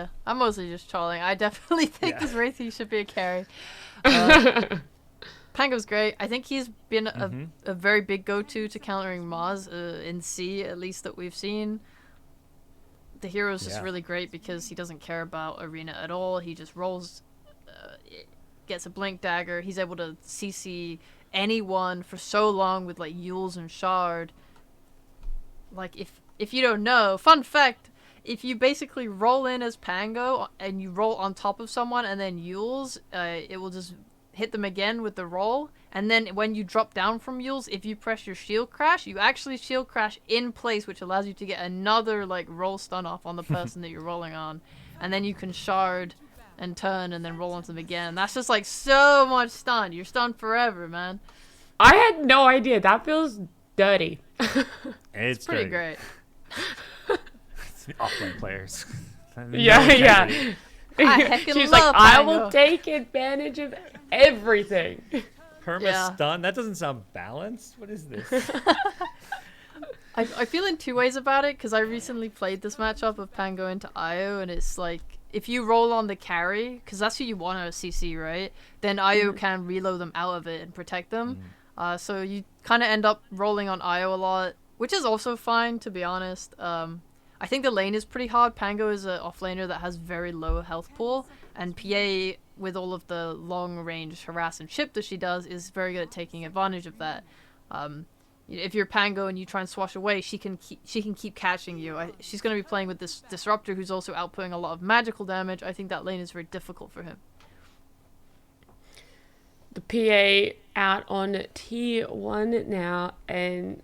Yeah, I'm mostly just trolling. I definitely think this Wraithy should be a carry. Pango's great. I think he's been a very big go-to to countering Maz in C, at least that we've seen. The hero's just really great because he doesn't care about arena at all. He just rolls, gets a blink dagger. He's able to CC anyone for so long with like Yules and Shard. Like if you don't know, fun fact, if you basically roll in as Pango and you roll on top of someone and then Yules, it will just hit them again with the roll, and then when you drop down from Yules, if you press your shield crash, you actually shield crash in place, which allows you to get another like roll stun off on the person that you're rolling on, and then you can shard and turn and then roll onto them again. That's just like so much stun. You're stunned forever, man. I had no idea. That feels dirty. It's pretty great. It's offlane players. Yeah. She's like, I will take advantage of everything. Stun? That doesn't sound balanced. What is this? I feel in two ways about it, because I recently played this matchup of Pango into Io, and it's like, if you roll on the carry, because that's who you want to CC, right? Then Io can reload them out of it and protect them. So you kind of end up rolling on Io a lot, which is also fine, to be honest. I think the lane is pretty hard. Pango is an offlaner that has very low health pool, and PA, with all of the long range harass and chip that she does, is very good at taking advantage of that. If you're Pango and you try and swash away, she can keep catching you. She's going to be playing with this Disruptor who's also outputting a lot of magical damage. I think that lane is very difficult for him. The PA out on T1 now, and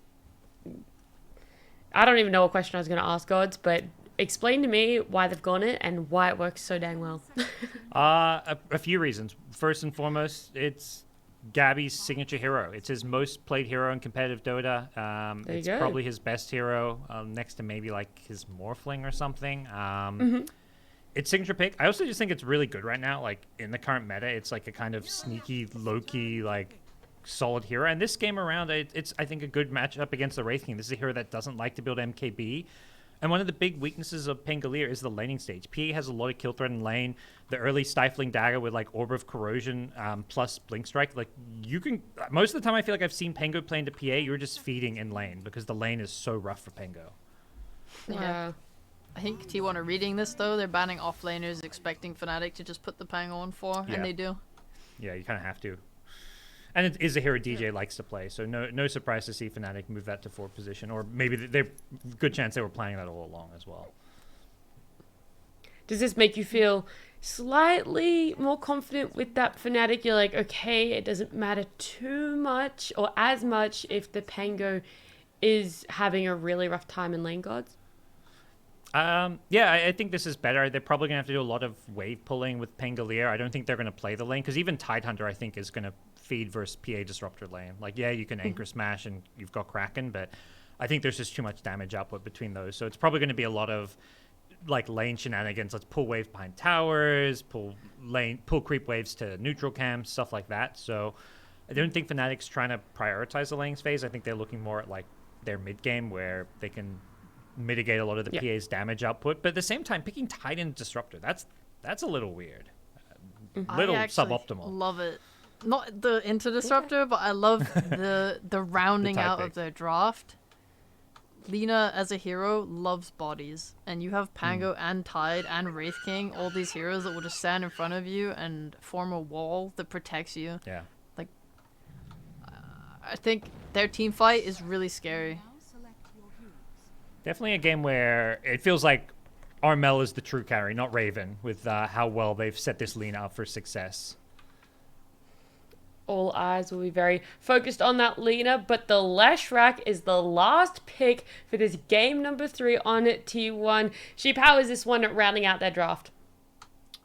I don't even know what question I was going to ask, GoDz, but explain to me why they've gone it and why it works so dang well. A few reasons. First and foremost, it's Gabby's signature hero. It's his most played hero in competitive Dota. It's probably his best hero, next to maybe like his Morphling or something. It's signature pick. I also just think it's really good right now. Like in the current meta, it's like a kind of sneaky, low-key, like solid hero. And this game around, it's I think a good matchup against the Wraith King. This is a hero that doesn't like to build MKB. And one of the big weaknesses of Pangolier is the laning stage. PA has a lot of kill threat in lane. The early Stifling Dagger with like Orb of Corrosion plus Blink Strike. Like you can, most of the time I feel like I've seen Pango play into PA, you're just feeding in lane because the lane is so rough for Pango. Yeah. I think T1 are reading this though. They're banning offlaners, expecting Fnatic to just put the Pango on 4, and they do. Yeah, you kind of have to. And it is a hero DJ likes to play, so no surprise to see Fnatic move that to 4th position, or maybe they're good chance they were playing that all along as well. Does this make you feel slightly more confident with that Fnatic? You're like, okay, it doesn't matter too much or as much if the Pango is having a really rough time in lane, GoDz? Yeah, I think this is better. They're probably going to have to do a lot of wave pulling with Pangolier. I don't think they're going to play the lane, because even Tidehunter, I think, is going to feed versus PA Disruptor lane. Like, yeah, you can Anchor Smash and you've got Kraken, but I think there's just too much damage output between those. So it's probably going to be a lot of, like, lane shenanigans. Let's pull waves behind towers, pull creep waves to neutral camps, stuff like that. So I don't think Fnatic's trying to prioritize the laning phase. I think they're looking more at, like, their mid-game where they can mitigate a lot of the PA's damage output, but at the same time, picking Titan Disruptor, that's a little weird, little suboptimal. Love it. Not the Inter Disruptor, but I love the rounding out of their draft. Lina as a hero loves bodies, and you have Pango and Tide and Wraith King, all these heroes that will just stand in front of you and form a wall that protects you. Yeah. Like, I think their team fight is really scary. Definitely a game where it feels like Armel is the true carry, not Raven, with how well they've set this Lina up for success. All eyes will be very focused on that Lina, but the Leshrac is the last pick for this game number 3 on T1. Sheep, how is this one rounding out their draft?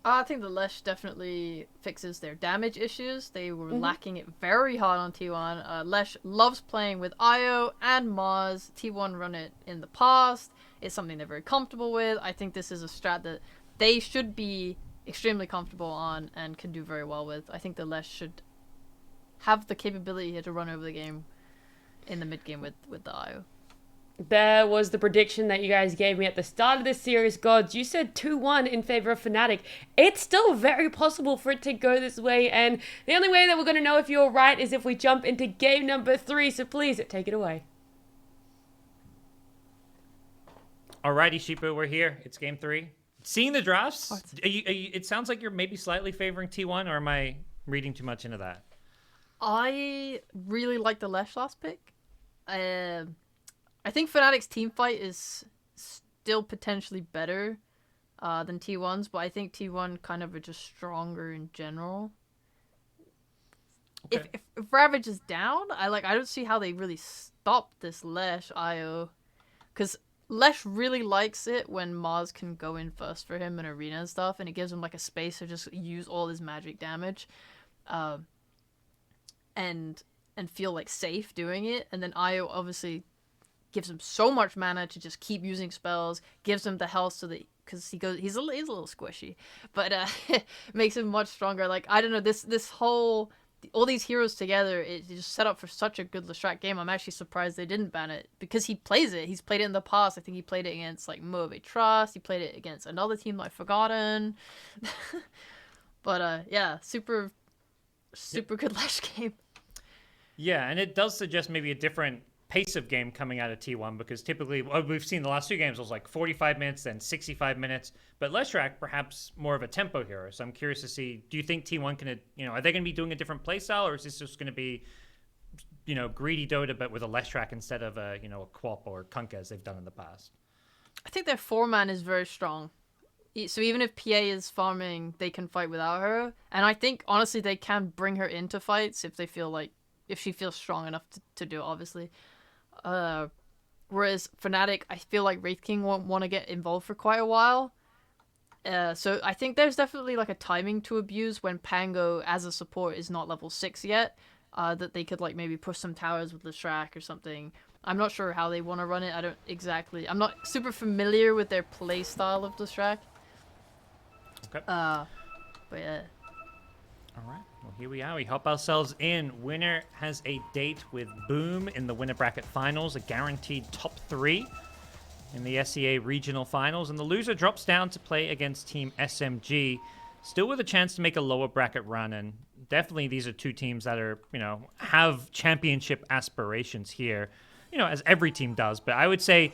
I think the Lesh definitely fixes their damage issues. They were lacking it very hard on T1. Lesh loves playing with Io and Maz. T1 run it in the past. It's something they're very comfortable with. I think this is a strat that they should be extremely comfortable on and can do very well with. I think the Lesh should have the capability here to run over the game in the mid game with the Io. there was the prediction that you guys gave me at the start of this series, GoDz. You said 2-1 in favor of Fnatic. It's still very possible for it to go this way, and the only way that we're going to know if you're right is if we jump into game number 3, so please, take it away. Alrighty, Sheepo, we're here. It's game 3. Seeing the drafts, it sounds like you're maybe slightly favoring T1, or am I reading too much into that? I really like the Lesh last pick. I think Fnatic's team fight is still potentially better than T1's, but I think T1 kind of are just stronger in general. Okay. If Ravage is down, I don't see how they really stop this Lesh IO, because Lesh really likes it when Maz can go in first for him in arena and stuff, and it gives him like a space to just use all his magic damage, and feel like safe doing it. And then IO obviously gives him so much mana to just keep using spells, gives him the health so that, because he's a little squishy, but makes him much stronger. Like, I don't know, this whole, all these heroes together, it just set up for such a good Lestrat game. I'm actually surprised they didn't ban it, because he plays it. He's played it in the past. I think he played it against like Moave Trust. He played it against another team like Forgotten. But yeah, super good Lesh game. Yeah, and it does suggest maybe a different pace of game coming out of T1, because typically what we've seen the last 2 games was like 45 minutes, then 65 minutes. But Leshrac, perhaps more of a tempo hero. So I'm curious to see, do you think T1 can, are they going to be doing a different play style, or is this just going to be, greedy Dota, but with a Leshrac instead of a Quap or Kunkka as they've done in the past? I think their 4-man is very strong. So even if PA is farming, they can fight without her. And I think, honestly, they can bring her into fights if they feel like, if she feels strong enough to do it, obviously. Whereas Fnatic, I feel like Wraith King won't want to get involved for quite a while. So I think there's definitely like a timing to abuse when Pango as a support is not level 6 yet. That they could like maybe push some towers with Leshrac or something. I'm not sure how they want to run it. I'm not super familiar with their play style of Leshrac. Okay. But yeah. All right. Well, here we are. We hop ourselves in. Winner has a date with Boom in the winner bracket finals, a guaranteed top 3 in the SEA regional finals, and the loser drops down to play against Team SMG, still with a chance to make a lower bracket run. And definitely these are 2 teams that are, have championship aspirations here, as every team does. But I would say,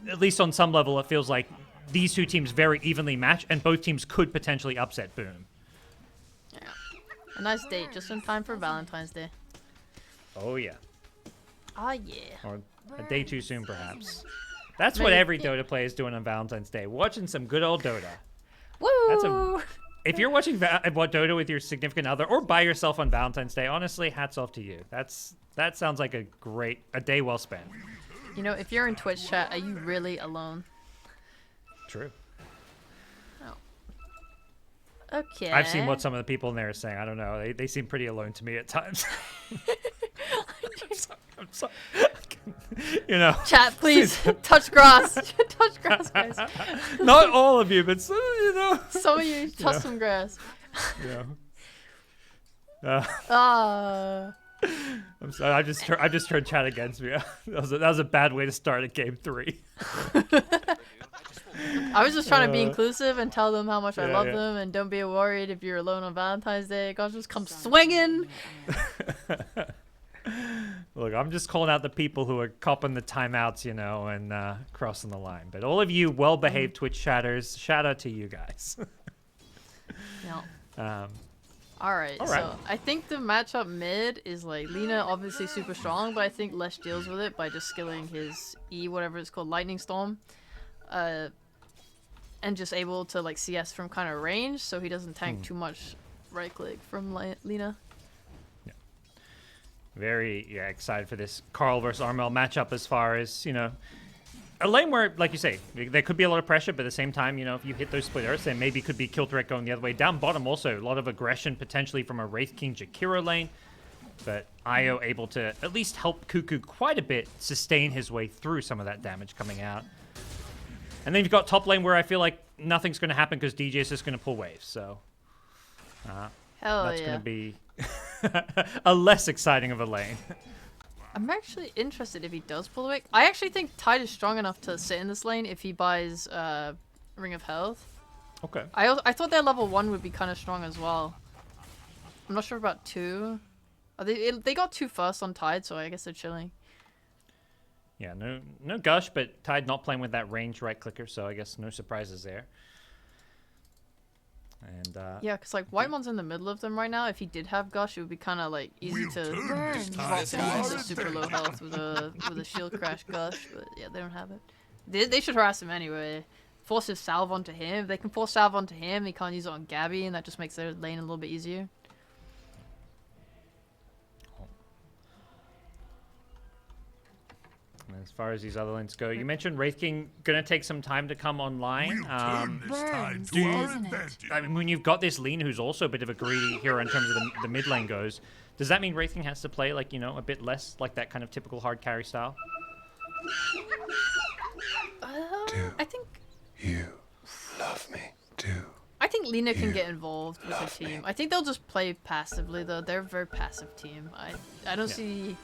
at least on some level, it feels like these 2 teams very evenly match, and both teams could potentially upset Boom. A nice date, just in time for Valentine's Day. Oh, yeah. Oh, yeah. Or a day too soon, perhaps. That's what every Dota player is doing on Valentine's Day. Watching some good old Dota. Woo! If you're watching Dota with your significant other or by yourself on Valentine's Day, honestly, hats off to you. That sounds like a day well spent. If you're in Twitch chat, are you really alone? True. Okay. I've seen what some of the people in there are saying. I don't know. They seem pretty alone to me at times. I'm sorry. Chat, please. Touch grass. Touch grass, guys. Not all of you, but some of you touch some grass. Yeah. I'm sorry. I just turned chat against me. That was a bad way to start a game 3. I was just trying to be inclusive and tell them how much I love them, and don't be worried if you're alone on Valentine's Day. God, just come swinging. Look, I'm just calling out the people who are copping the timeouts, and crossing the line. But all of you well-behaved Twitch chatters, shout out to you guys. All right, so I think the matchup mid is like Lina obviously super strong, but I think Lesh deals with it by just skilling his E, whatever it's called, Lightning Storm. And just able to like CS from kind of range, so he doesn't tank too much right click from Lina. Yeah. Very excited for this Carl versus Armel matchup, as far as a lane where, like you say, there could be a lot of pressure, but at the same time, if you hit those split earths, there maybe could be kill threat going the other way. Down bottom also, a lot of aggression potentially from a Wraith King Jakiro lane, but Io able to at least help Cuckoo quite a bit sustain his way through some of that damage coming out. And then you've got top lane where I feel like nothing's going to happen because DJ is just going to pull waves. So that's going to be a less exciting of a lane. I'm actually interested if he does pull the wick. I actually think Tide is strong enough to sit in this lane if he buys Ring of Health. Okay. I thought their level 1 would be kind of strong as well. I'm not sure about 2. They got 2 first on Tide, so I guess they're chilling. Yeah, no Gush, but Tide not playing with that range right clicker, so I guess no surprises there. And yeah, because like Whitemon's in the middle of them right now. If he did have Gush, it would be kind of like easy to vault him into super low health with a shield crash Gush. But yeah, they don't have it. They should harass him anyway. Force his salve onto him. If they can force salve onto him, he can't use it on Gabby, and that just makes their lane a little bit easier. As far as these other lanes go, you mentioned Wraith King gonna take some time to come online. I mean, when you've got this Lean, who's also a bit of a greedy hero in terms of the mid lane goes, does that mean Wraith King has to play like, you know, a bit less like that kind of typical hard carry style? I think you love me too. I think Lina can get involved with her team. I think they'll just play passively though. They're a very passive team. I don't see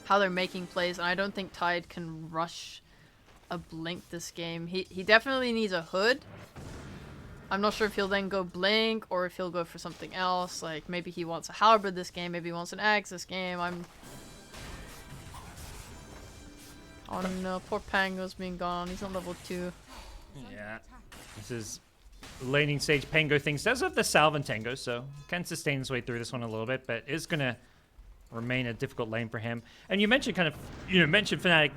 how they're making plays, and I don't think Tide can rush a Blink this game. He definitely needs a Hood. I'm not sure if he'll then go Blink or if he'll go for something else. Like maybe he wants a Halberd this game, maybe he wants an Axe this game. Oh no, poor Pango's being gone. He's on level 2. Yeah. This is laning stage Pango things. Does have the Salve and Tango, so can sustain his way through this one a little bit, but is gonna remain a difficult lane for him. And you mentioned mentioned Fnatic.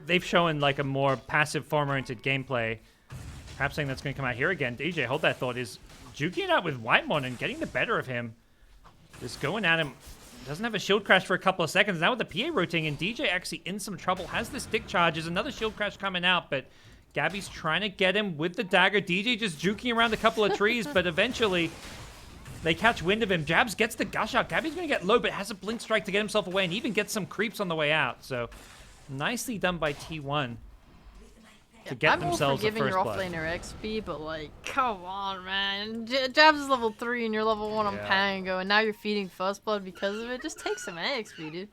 They've shown like a more passive farm-oriented gameplay. Perhaps something that's going to come out here again. DJ, hold that thought, is juking it out with Whitemon and getting the better of him. Just going at him. Doesn't have a shield crash for a couple of seconds. Now with the PA rotating, and DJ actually in some trouble. Has the stick charges. Another shield crash coming out, but Gabby's trying to get him with the dagger. DJ just juking around a couple of trees, but eventually they catch wind of him. Jabs gets the gush out. Gabby's going to get low, but has a blink strike to get himself away and even gets some creeps on the way out. So nicely done by T1 to get themselves the first blood. I'm all for giving your offlaner XP, but like, come on, man. Jabs is level 3 and you're level 1 on Pango, and now you're feeding first blood because of it. Just take some XP, dude.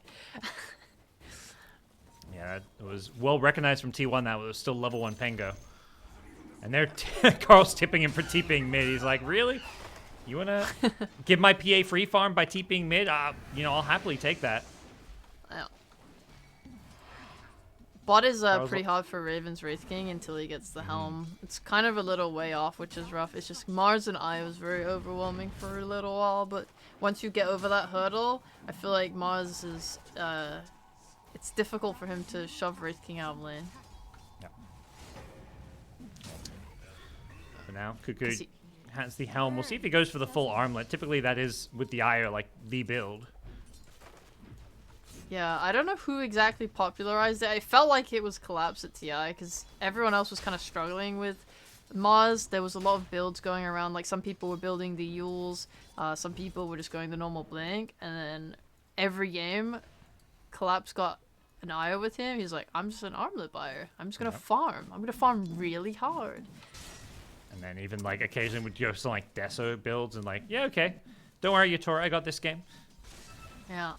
Yeah, it was well recognized from T1 that it was still level 1 Pango. And there, Carl's tipping him for TPing mid. He's like, really? You want to give my PA free farm by TPing mid? You know, I'll happily take that. Yeah. Bot is pretty hard for Raven's Wraith King until he gets the helm. It's kind of a little way off, which is rough. It's just Mars and I was very overwhelming for a little while, but once you get over that hurdle, I feel like Mars is... it's difficult for him to shove Wraith King out of lane. Yeah. For now, Cuckoo has the helm. We'll see if he goes for the full armlet. Typically that is, with the Io, like, the build. Yeah, I don't know who exactly popularized it. I felt like it was Collapse at TI, because everyone else was kind of struggling with Mars. There was a lot of builds going around. Like, some people were building the Yules, some people were just going the normal Blink, and then every game, Collapse got an Io with him. He's like, I'm just an armlet buyer. I'm just gonna farm. I'm gonna farm really hard. And then even, like, occasionally would go some, like, Deso builds and, like, yeah, okay. Don't worry, Yatora, I got this game. Yeah.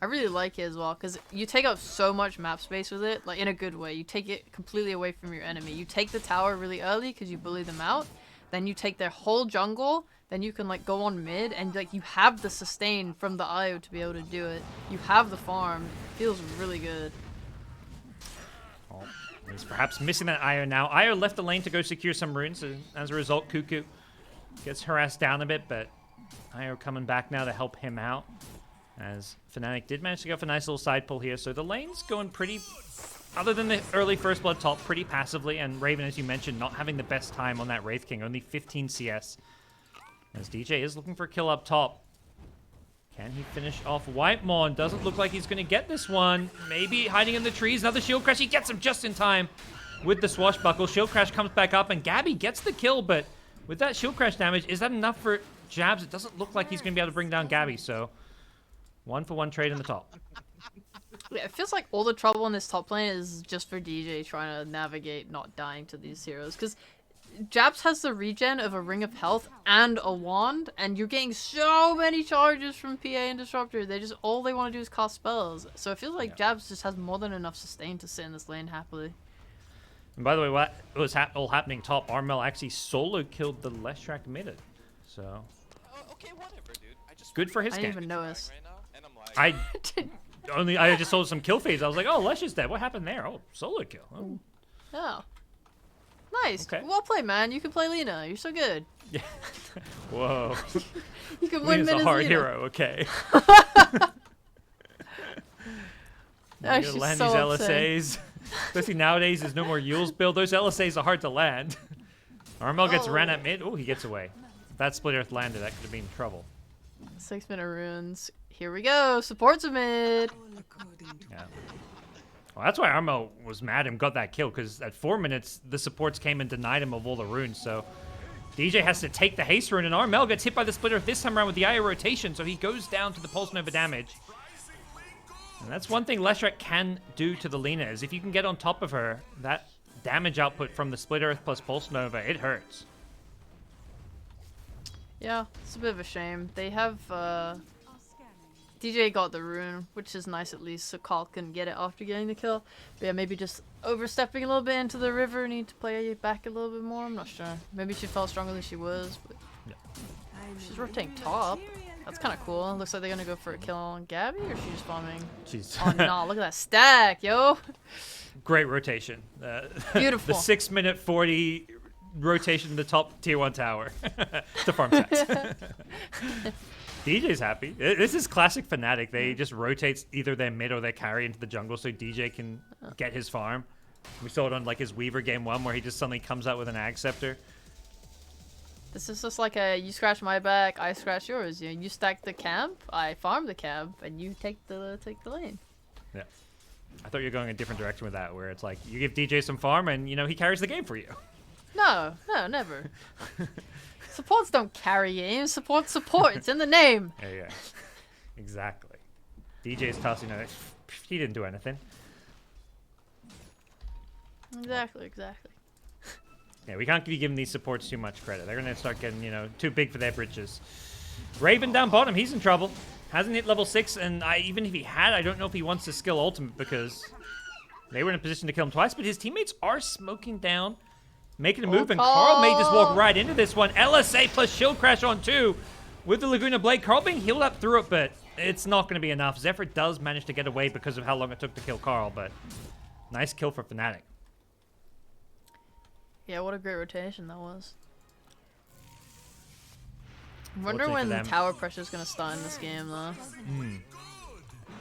I really like it as well, because you take up so much map space with it, like, in a good way. You take it completely away from your enemy. You take the tower really early, because you bully them out. Then you take their whole jungle. Then you can, like, go on mid, and, like, you have the sustain from the Io to be able to do it. You have the farm. It feels really good. Oh. He's perhaps missing that Io now. Io left the lane to go secure some runes. So as a result, Cuckoo gets harassed down a bit, but Io coming back now to help him out. As Fnatic did manage to go for a nice little side pull here. So the lane's going pretty, other than the early first blood top, pretty passively. And Raven, as you mentioned, not having the best time on that Wraith King. Only 15 CS. As DJ is looking for a kill up top. Can he finish off Whitemon? Doesn't look like he's going to get this one. Maybe hiding in the trees. Another shield crash. He gets him just in time with the swashbuckle. Shield crash comes back up, and Gabby gets the kill. But with that shield crash damage, is that enough for Jabs? It doesn't look like he's going to be able to bring down Gabby. So 1-for-1 trade in the top. Yeah, it feels like all the trouble in this top lane is just for DJ trying to navigate not dying to these heroes. Because Japs has the regen of a Ring of Health and a wand, and you're getting so many charges from PA and Disruptor. They just all they want to do is cast spells. So it feels like Jabs just has more than enough sustain to sit in this lane happily. And by the way, what was all happening top? Armel actually solo killed the Leshrac mid. So okay, whatever, dude. good for his I game. didn't even notice. Right now, and I'm like, I just saw some kill feeds. I was like, oh, Lesh is dead. What happened there? Oh, solo kill. Oh. Oh. Nice. Okay. Well played, man. You can play Lina. You're so good. Yeah. Whoa. You can win Lena's mid a as hard Lina. hero. Okay. Oh, You she's land so these upset. LSAs. Especially nowadays, there's no more Yule's build. Those LSAs are hard to land. Armel gets ran at mid. Oh, he gets away. If that Split Earth landed, that could have been trouble. 6-minute runes. Here we go. Supports a mid. Yeah. Well, that's why Armel was mad and got that kill, because at 4 minutes, the supports came and denied him of all the runes, so DJ has to take the haste rune, and Armel gets hit by the Split Earth this time around with the IO rotation, so he goes down to the Pulse Nova damage. And that's one thing Leshrac can do to the Lina, is if you can get on top of her, that damage output from the Split Earth plus Pulse Nova, it hurts. Yeah, it's a bit of a shame. They have, DJ got the rune, which is nice at least, so Carl can get it after getting the kill. But yeah, maybe just overstepping a little bit into the river, need to play it back a little bit more, I'm not sure. Maybe she felt stronger than she was, but she's rotating top. That's kind of cool. Looks like they're gonna go for a kill on Gabby, or she's just farming? She's Oh no, look at that stack, yo! great rotation. Beautiful. The 6-minute 40 rotation in the top tier 1 tower to farm sets. DJ's happy. This is classic Fnatic. They just rotate either their mid or their carry into the jungle so DJ can get his farm. We saw it on like his Weaver game 1 where he just suddenly comes out with an Ag Scepter. This is just like a you scratch my back, I scratch yours. You stack the camp, I farm the camp, and you take the lane. Yeah. I thought you were going a different direction with that, where it's like you give DJ some farm and you know he carries the game for you. No, never. Supports don't carry games. Support. It's in the name. Yeah. Exactly. DJ's tossing it. He didn't do anything. Exactly. Yeah, we can't be giving these supports too much credit. They're going to start getting, too big for their britches. Raven down bottom. He's in trouble. Hasn't hit level 6, and even if he had, I don't know if he wants to skill ultimate because they were in a position to kill him twice, but his teammates are smoking down, making a move, and Carl may just walk right into this one. LSA plus Shield Crash on 2 with the Laguna Blade. Carl being healed up through it, but it's not going to be enough. Zephyr does manage to get away because of how long it took to kill Carl, but nice kill for Fnatic. Yeah, what a great rotation that was. I wonder Fortunately when tower pressure is going to start in this game, though.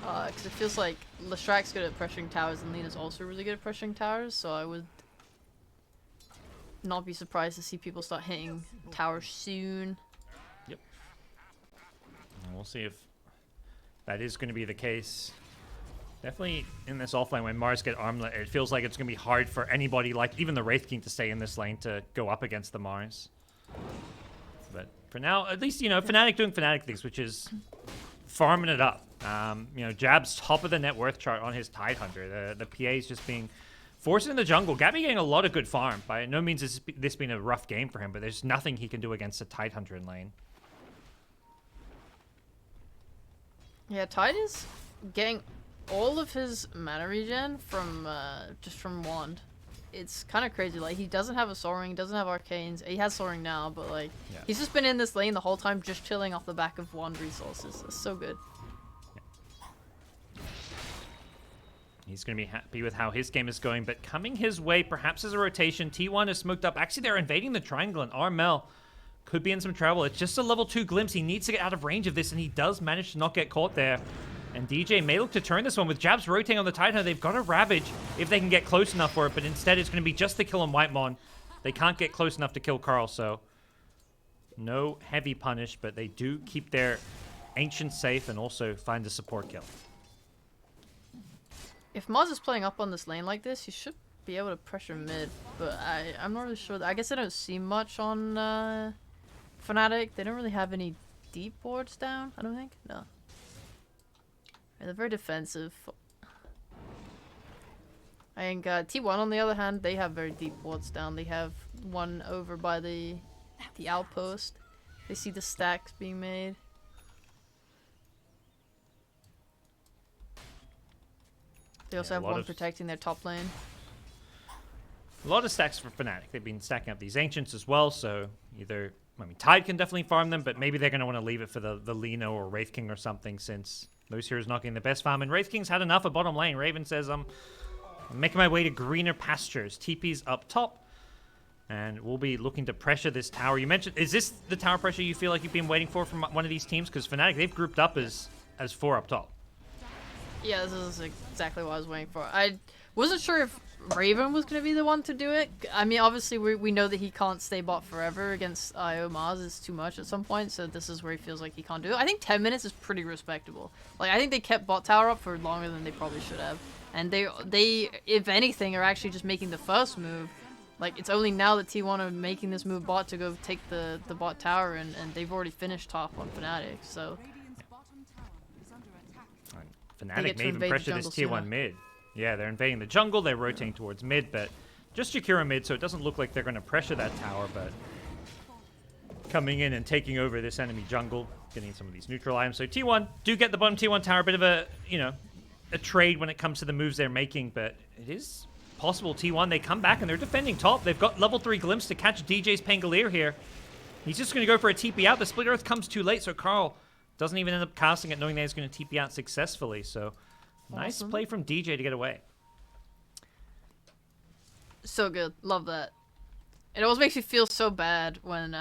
Because it feels like Lestrac's good at pressuring towers, and Lina's also really good at pressuring towers, so I would not be surprised to see people start hitting towers soon. Yep. And we'll see if that is going to be the case. Definitely in this offlane, when Mars get armlet, it feels like it's going to be hard for anybody, like even the Wraith King, to stay in this lane to go up against the Mars. But for now, at least, Fnatic doing Fnatic things, which is farming it up. Jab's top of the net worth chart on his Tidehunter. The PA is just being forced in the jungle. Gabby getting a lot of good farm. By no means has this been a rough game for him, but there's nothing he can do against a Tidehunter in lane. Yeah, Tide is getting all of his mana regen from just from wand. It's kind of crazy. Like, he doesn't have a soaring, doesn't have arcanes. He has soaring now, but like he's just been in this lane the whole time, just chilling off the back of wand resources. It's so good. He's going to be happy with how his game is going, but coming his way, perhaps as a rotation, T1 is smoked up. Actually, they're invading the triangle, and Armel could be in some trouble. It's just a level 2 glimpse. He needs to get out of range of this, and he does manage to not get caught there. And DJ may look to turn this one with Jabs rotating on the Titan. They've got a Ravage if they can get close enough for it, but instead it's going to be just the kill on Whitemon. They can't get close enough to kill Carl, so no heavy punish, but they do keep their Ancient safe and also find a support kill. If Maz is playing up on this lane like this, he should be able to pressure mid, but I'm not really sure. I guess I don't see much on Fnatic. They don't really have any deep wards down, I don't think. No. They're very defensive. I think T1 on the other hand, they have very deep wards down. They have one over by the outpost. They see the stacks being made. They also have one protecting their top lane. A lot of stacks for Fnatic. They've been stacking up these Ancients as well, so either... I mean, Tide can definitely farm them, but maybe they're going to want to leave it for the Lino or Wraith King or something, since those heroes not getting the best farm. And Wraith King's had enough at bottom lane. Raven says, I'm making my way to greener pastures. TP's up top, and we'll be looking to pressure this tower. You mentioned... Is this the tower pressure you feel like you've been waiting for from one of these teams? Because Fnatic, they've grouped up as 4 up top. Yeah, this is exactly what I was waiting for. I wasn't sure if Raven was going to be the one to do it. I mean, obviously, we know that he can't stay bot forever against IO Mars. It's too much at some point, so this is where he feels like he can't do it. I think 10 minutes is pretty respectable. Like, I think they kept bot tower up for longer than they probably should have. And they if anything, are actually just making the first move. Like, it's only now that T1 are making this move bot to go take the bot tower, and they've already finished top on Fnatic, so... Fnatic may even pressure this tier 1 mid. Yeah, they're invading the jungle, they're rotating towards mid, but just Jakiro mid, so it doesn't look like they're going to pressure that tower, but coming in and taking over this enemy jungle, getting some of these neutral items. So T1 do get the bottom T1 tower, a bit of a, a trade when it comes to the moves they're making, but it is possible. T1, they come back and they're defending top. They've got level 3 glimpse to catch DJ's Pangolier here. He's just going to go for a TP out. The Split Earth comes too late, so Carl doesn't even end up casting it, knowing that he's going to TP out successfully. So, nice play from DJ to get away. So good. Love that. It always makes you feel so bad when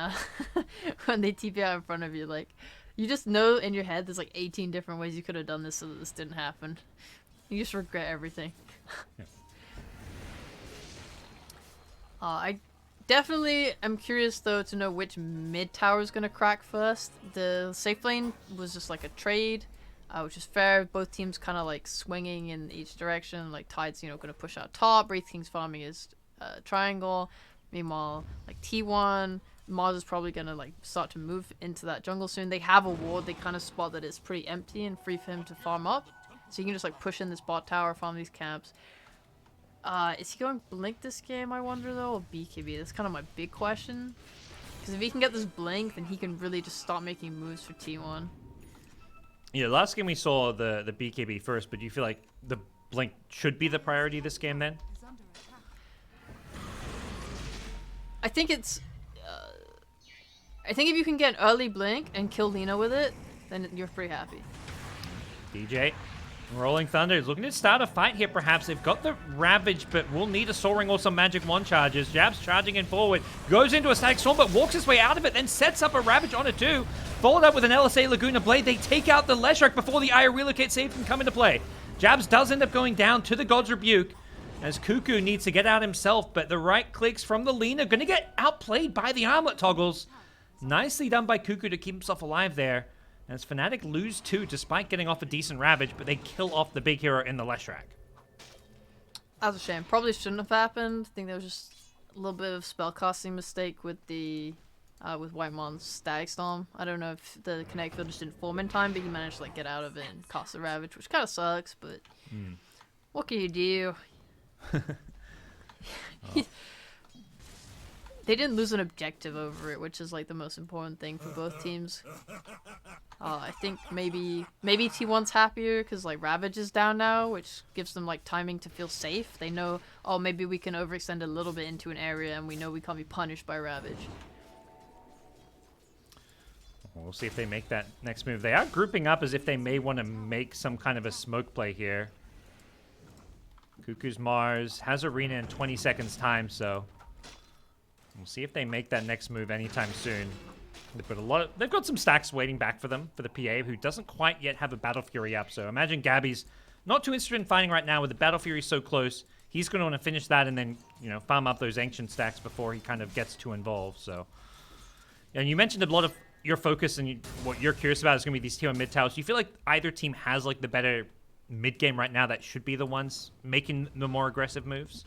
when they TP out in front of you. Like, you just know in your head there's like 18 different ways you could have done this so that this didn't happen. You just regret everything. Yeah. I definitely am curious, though, to know which mid tower is going to crack first. The safe lane was just like a trade, which is fair. Both teams kind of like swinging in each direction. Like Tide's, going to push out top. Wraith King's farming his triangle. Meanwhile, like T1, Mars is probably going to like start to move into that jungle soon. They have a ward. They kind of spot that it's pretty empty and free for him to farm up. So you can just like push in this bot tower, farm these camps. Is he going Blink this game, I wonder, though, or BKB? That's kind of my big question. Because if he can get this Blink, then he can really just start making moves for T1. Yeah, last game we saw the BKB first, but do you feel like the Blink should be the priority this game then? I think it's... I think if you can get an early Blink and kill Lina with it, then you're pretty happy. DJ, Rolling Thunder is looking to start a fight here, perhaps. They've got the Ravage, but will need a Soul Ring or some Magic Wand charges. Jab's charging in forward, goes into a Static Storm, but walks his way out of it, then sets up a Ravage on it too. Followed up with an LSA Laguna Blade. They take out the Leshrac before the Ire Relocate save can come into play. Jabs does end up going down to the God's Rebuke, as Cuckoo needs to get out himself, but the right clicks from the Lina going to get outplayed by the Armlet Toggles. Nicely done by Cuckoo to keep himself alive there. As Fnatic lose 2 despite getting off a decent Ravage, but they kill off the big hero in the Leshrac. That's a shame. Probably shouldn't have happened. I think there was just a little bit of spellcasting mistake with the with Whitemon's Static Storm. I don't know if the Kinetic Field just didn't form in time, but he managed to like get out of it and cast the Ravage, which kind of sucks, but what can you do? They didn't lose an objective over it, which is like the most important thing for both teams. I think maybe T1's happier because like Ravage is down now, which gives them like timing to feel safe. They know, oh, maybe we can overextend a little bit into an area, and we know we can't be punished by Ravage. We'll see if they make that next move. They are grouping up as if they may want to make some kind of a smoke play here. Cuckoo's Mars has Arena in 20 seconds time, so we'll see if they make that next move anytime soon. They've got some stacks waiting back for them, for the PA, who doesn't quite yet have a Battle Fury up. So imagine Gabby's not too interested in fighting right now with the Battle Fury so close. He's going to want to finish that and then, farm up those ancient stacks before he kind of gets too involved. So, and you mentioned a lot of your focus and what you're curious about is going to be these tier 1 mid towers. Do you feel like either team has like the better mid game right now that should be the ones making the more aggressive moves?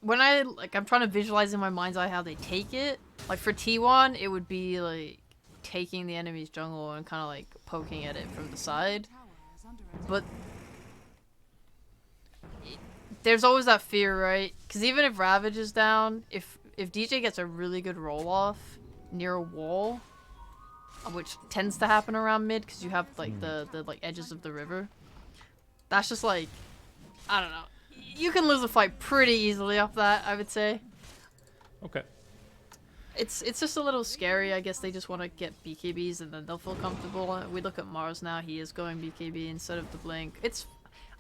When I'm trying to visualize in my mind's eye how they take it. Like for T1, it would be like taking the enemy's jungle and kind of like poking at it from the side. but there's always that fear, right? Because even if Ravage is down, if DJ gets a really good roll-off near a wall, which tends to happen around mid because you have like the like edges of the river, that's just like, I don't know. You can lose a fight pretty easily off that, I would say. Okay. It's just a little scary. I guess they just want to get BKBs and then they'll feel comfortable. We look at Mars now. He is going BKB instead of the Blink.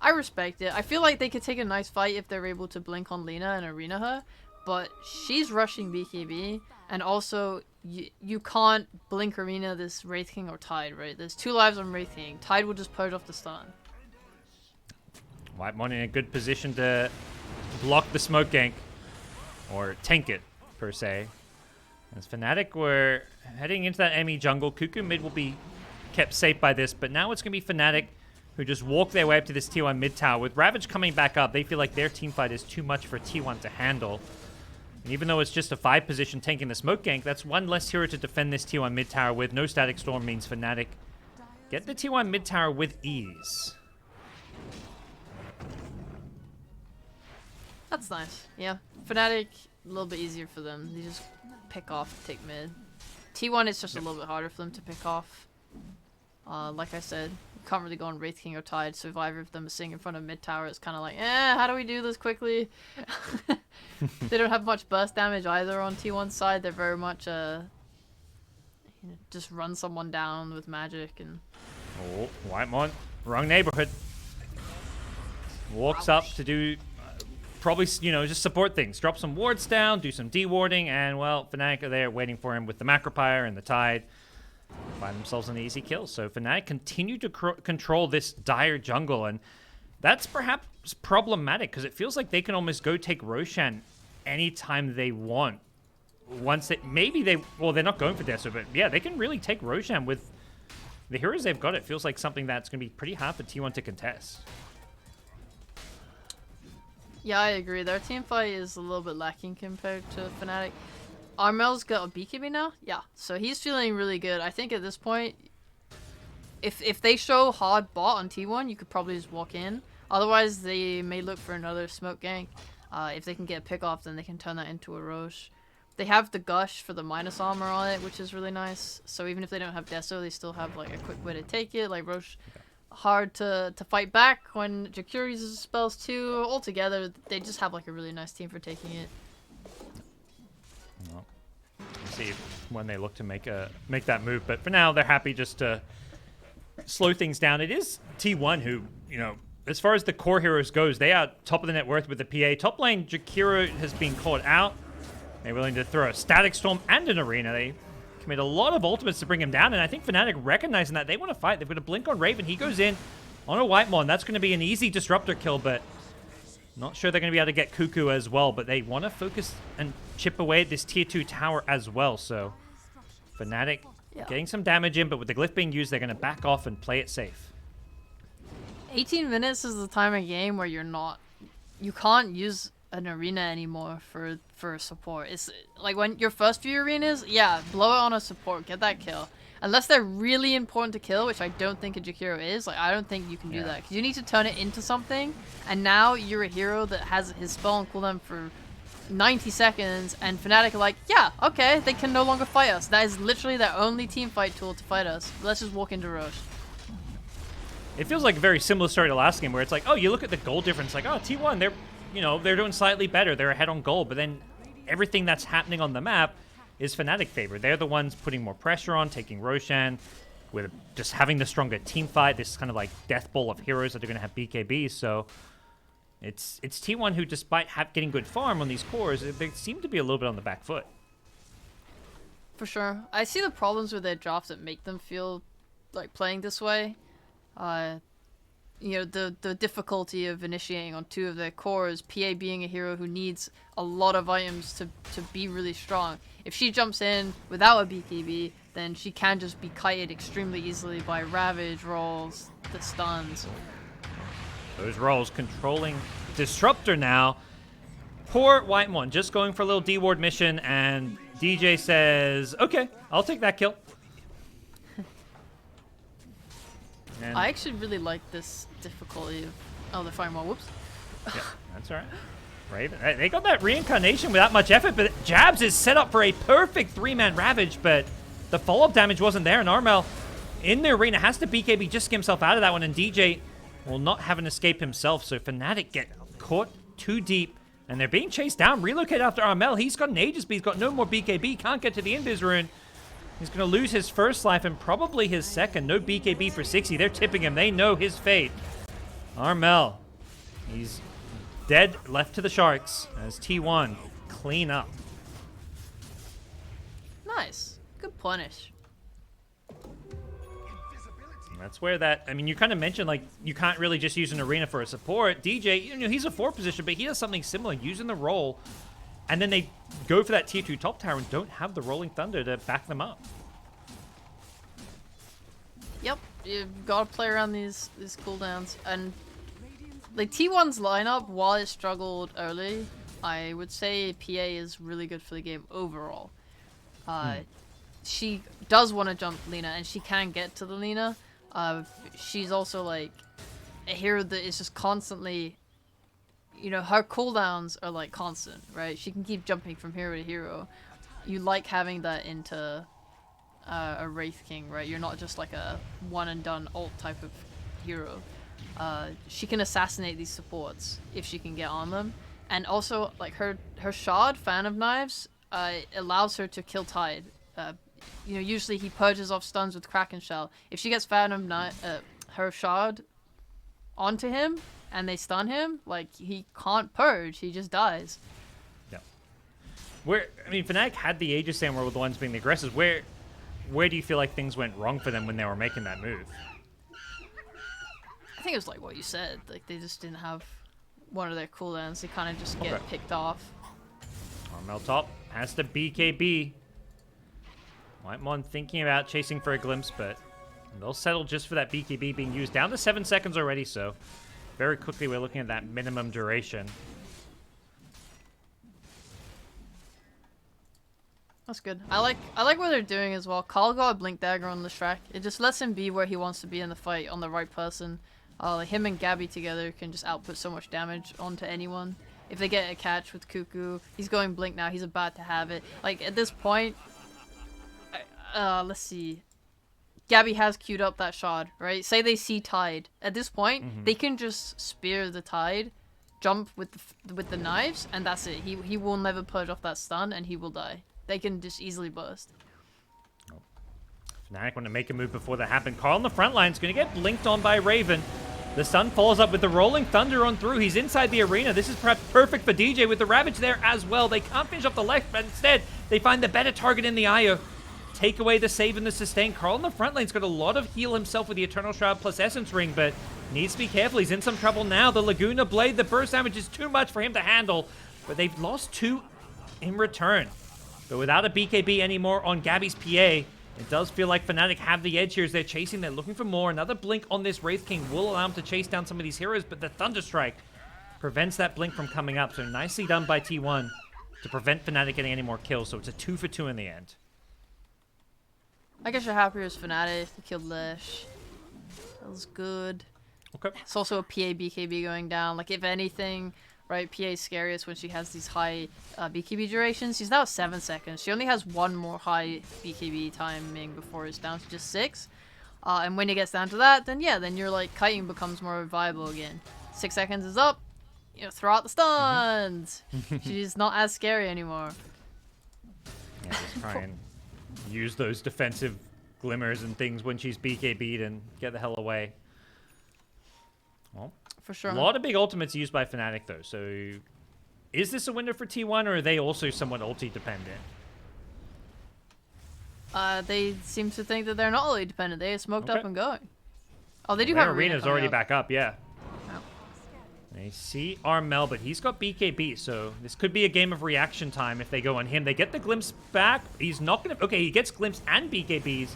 I respect it. I feel like they could take a nice fight if they're able to Blink on Lina and arena her. But she's rushing BKB. And also, you can't Blink arena this Wraith King or Tide, right? There's 2 lives on Wraith King. Tide will just purge off the stun. Whitemon in a good position to block the smoke gank. Or tank it, per se. As Fnatic were heading into that ME jungle, Cuckoo mid will be kept safe by this, but now it's going to be Fnatic who just walk their way up to this T1 mid tower. With Ravage coming back up, they feel like their team fight is too much for T1 to handle. And even though it's just a 5 position tanking the smoke gank, that's 1 less hero to defend this T1 mid tower with. No static storm means Fnatic get the T1 mid tower with ease. That's nice. Yeah. Fnatic, a little bit easier for them. They just pick off, take mid. T1 is just a little bit harder for them to pick off. Like I said, you can't really go on Wraith King or Tide, so if either of them is sitting in front of mid tower, it's kind of like, how do we do this quickly? They don't have much burst damage either on T1's side. They're very much just run someone down with magic and. Oh, Whitemon, wrong neighborhood. Walks up to do. Probably, just support things. Drop some wards down, do some dewarding, and, well, Fnatic are there waiting for him with the Macropyre and the Tide. Find themselves an easy kill. So Fnatic continue to control this dire jungle, and that's perhaps problematic, because it feels like they can almost go take Roshan anytime they want. Once it, they're not going for Deso, but yeah, they can really take Roshan with the heroes they've got. It feels like something that's going to be pretty hard for T1 to contest. Yeah, I agree. Their team fight is a little bit lacking compared to Fnatic. Armel's got a BKB now? Yeah, so he's feeling really good. I think at this point, if they show hard bot on T1, you could probably just walk in. Otherwise, they may look for another smoke gank. If they can get a pick off, then they can turn that into a Roche. They have the Gush for the minus armor on it, which is really nice. So even if they don't have Deso, they still have like a quick way to take it. Like Roche, hard to fight back when Jakiro uses spells too. Altogether, they just have like a really nice team for taking it. Well, we'll see when they look to make that move, but for now they're happy just to slow things down. It is T1 who, as far as the core heroes goes, they are top of the net worth with the PA. Top lane, Jakiro has been caught out. They're willing to throw a static storm and an arena. They commit a lot of ultimates to bring him down, and I think Fnatic recognizing that they want to fight. They've got a blink on Raven. He goes in on a Whitemon. That's going to be an easy disruptor kill, but not sure they're going to be able to get Cuckoo as well, but they want to focus and chip away at this tier 2 tower as well. So Fnatic getting some damage in, but with the glyph being used, they're going to back off and play it safe. 18 minutes is the time of game where you can't use an arena anymore for support. It's like when your first few arenas, blow it on a support, get that kill. Unless they're really important to kill, which I don't think a Jakiro is. Like, I don't think you can do that. Because you need to turn it into something. And now you're a hero that has his spell on cooldown for 90 seconds. And Fnatic are like, yeah, okay, they can no longer fight us. That is literally their only team fight tool to fight us. Let's just walk into Roche. It feels like a very similar story to last game where it's like, oh, you look at the gold difference. Like, oh, T1, they're doing slightly better. They're ahead on gold. But then everything that's happening on the map is Fnatic favor. They're the ones putting more pressure on, taking Roshan, with just having the stronger team fight. This kind of like death bowl of heroes that are going to have BKB. So it's T1 who, despite getting good farm on these cores, they seem to be a little bit on the back foot. For sure. I see the problems with their drafts that make them feel like playing this way. The difficulty of initiating on 2 of their cores, PA being a hero who needs a lot of items to be really strong. If she jumps in without a BKB, then she can just be kited extremely easily by Ravage rolls, the stuns. Those rolls controlling Disruptor now. Poor Whitemon just going for a little D-ward mission, and DJ says, okay, I'll take that kill. And I actually really like this difficulty of... Oh, they're firing more. Whoops. yeah, that's all right. Raven, they got that reincarnation without much effort, but Jabs is set up for a perfect 3-man Ravage, but the follow-up damage wasn't there, and Armel in the arena has to BKB just get himself out of that one, and DJ will not have an escape himself, so Fnatic get caught too deep, and they're being chased down. Relocate after Armel. He's got an Aegis, but he's got no more BKB, can't get to the Invis rune. He's going to lose his first life and probably his second. No BKB for 60. They're tipping him. They know his fate. Armel, he's dead, left to the Sharks as T1 clean up. Nice. Good punish. And that's where that, I mean, you kind of mentioned, like, you can't really just use an arena for a support. DJ, you know, he's a 4 position, but he does something similar, using the roll. And then they go for that tier 2 top tower and don't have the Rolling Thunder to back them up. Yep, you've got to play around these cooldowns. And like T1's lineup, while it struggled early, I would say PA is really good for the game overall. She does want to jump Lina, and she can get to the Lina. She's also like a hero that is just constantly, you know, her cooldowns are like constant, right? She can keep jumping from hero to hero. You like having that into a Wraith King, right? You're not just like a one and done ult type of hero. She can assassinate these supports if she can get on them, and also like her shard, Fan of Knives, allows her to kill Tide. You know, usually he purges off stuns with Kraken Shell. If she gets Fan of her shard onto him and they stun him, like, he can't purge, he just dies. Yeah. I mean, Fnatic had the Aegis and were the ones being the aggressors. Where do you feel like things went wrong for them when they were making that move? I think it was like what you said. Like, they just didn't have one of their cooldowns. They kind of just get picked off. Armel top has to BKB. Whitemon thinking about chasing for a glimpse, but they'll settle just for that BKB being used. Down to 7 seconds already, so very quickly we're looking at that minimum duration. That's good. I like what they're doing as well. Carl got a Blink Dagger on the Shrek. It just lets him be where he wants to be in the fight on the right person. Him and Gabby together can just output so much damage onto anyone. If they get a catch with Cuckoo, he's going Blink now. He's about to have it. Like, at this point, let's see. Gabby has queued up that shard, right? Say they see Tide. At this point, they can just spear the Tide, jump with the knives, and that's it. He will never purge off that stun, and he will die. They can just easily burst. Fnatic want to make a move before that happened. Carl on the front line is going to get blinked on by Raven. The stun follows up with the Rolling Thunder on through. He's inside the arena. This is perhaps perfect for DJ with the Ravage there as well. They can't finish off the left, but instead they find the better target in the Io. Take away the save and the sustain. Carl on the front lane's got a lot of heal himself with the Eternal Shroud plus Essence Ring, but needs to be careful. He's in some trouble now. The Laguna Blade, the burst damage is too much for him to handle, but they've lost 2 in return. But without a BKB anymore on Gabby's PA, it does feel like Fnatic have the edge here as they're chasing. They're looking for more. Another blink on this Wraith King will allow him to chase down some of these heroes, but the Thunderstrike prevents that blink from coming up. So nicely done by T1 to prevent Fnatic getting any more kills. So it's a 2 for 2 in the end. I guess you're happier as Fnatic. They killed Lesh. That was good. Okay. It's also a PA BKB going down. Like, if anything, right, PA is scariest when she has these high BKB durations. She's now at 7 seconds. She only has one more high BKB timing before it's down to just 6. And when it gets down to that, then yeah, then you're like, kiting becomes more viable again. 6 seconds is up. You know, throw out the stuns. She's not as scary anymore. Yeah, just try and use those defensive glimmers and things when she's BKB'd and get the hell away. Well, for sure. A lot of big ultimates used by Fnatic, though. So, is this a winner for T1, or are they also somewhat ulti dependent? They seem to think that they're not ulti dependent. They are smoked up and going. Oh, they do have Arena's already up. back up, yeah. Oh. They see Armel, but he's got BKB, so this could be a game of reaction time if they go on him. They get the glimpse back. He's not going to... Okay, he gets glimpse and BKBs.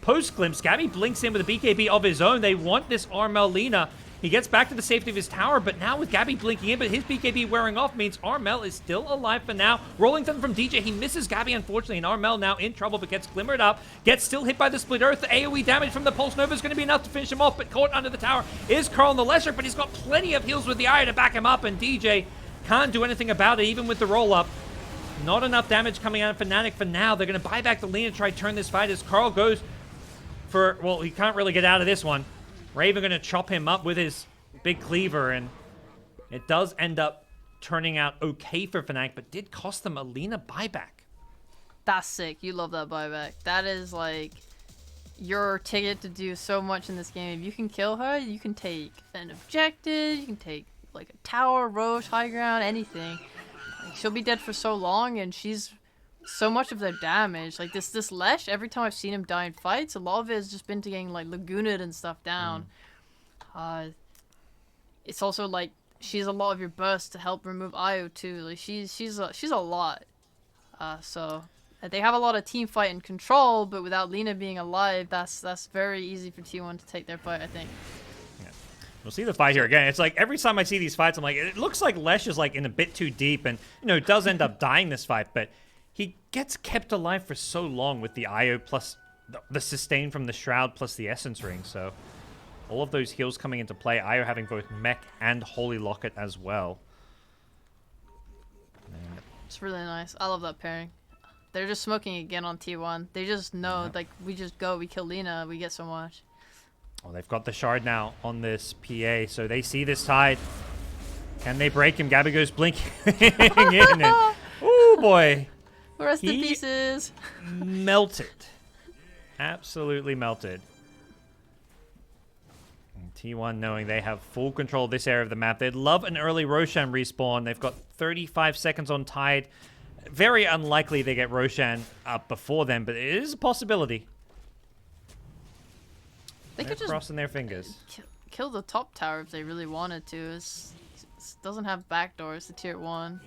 Post-glimpse, Gabby blinks in with a BKB of his own. They want this Armel Lina. He gets back to the safety of his tower, but now with Gabby blinking in, but his BKB wearing off means Armel is still alive for now. Rolling thunder from DJ. He misses Gabby, unfortunately, and Armel now in trouble, but gets glimmered up. Gets still hit by the Split Earth. The AoE damage from the Pulse Nova is going to be enough to finish him off, but caught under the tower is Carl the Lesser, but he's got plenty of heals with the Eye to back him up, and DJ can't do anything about it, even with the roll-up. Not enough damage coming out of Fnatic for now. They're going to buy back the lead and try to turn this fight as Carl goes for, well, he can't really get out of this one. Raven going to chop him up with his big cleaver, and it does end up turning out okay for Fnatic, but did cost them a Lina buyback. That's sick. You love that buyback. That is like your ticket to do so much in this game. If you can kill her, you can take an objective, you can take like a tower, Roche, high ground, anything. Like, she'll be dead for so long, and she's so much of their damage. Like this Lesh, every time I've seen him die in fights, a lot of it has just been to getting like Lagooned and stuff down. It's also like she's a lot of your burst to help remove Io too. Like she's a lot. So they have a lot of team fight and control, but without Lina being alive, that's very easy for T1 to take their fight, I think. We'll see the fight here again. It's like every time I see these fights, I'm like, it looks like Lesh is like in a bit too deep, and does end up dying this fight, but he gets kept alive for so long with the IO plus the sustain from the Shroud plus the Essence Ring. So all of those heals coming into play. IO having both Mech and Holy Locket as well. It's really nice. I love that pairing. They're just smoking again on T1. They just know, like, we just go, we kill Lina, we get so much. Well, they've got the shard now on this PA, so they see this tide. Can they break him? Gabby goes blinking in, and oh boy. Rest in pieces. Melted. Absolutely melted. And T1 knowing they have full control of this area of the map. They'd love an early Roshan respawn. They've got 35 seconds on tide. Very unlikely they get Roshan up before them, but it is a possibility. They could just crossing their fingers. Kill the top tower if they really wanted to. It doesn't have backdoors, the tier 1.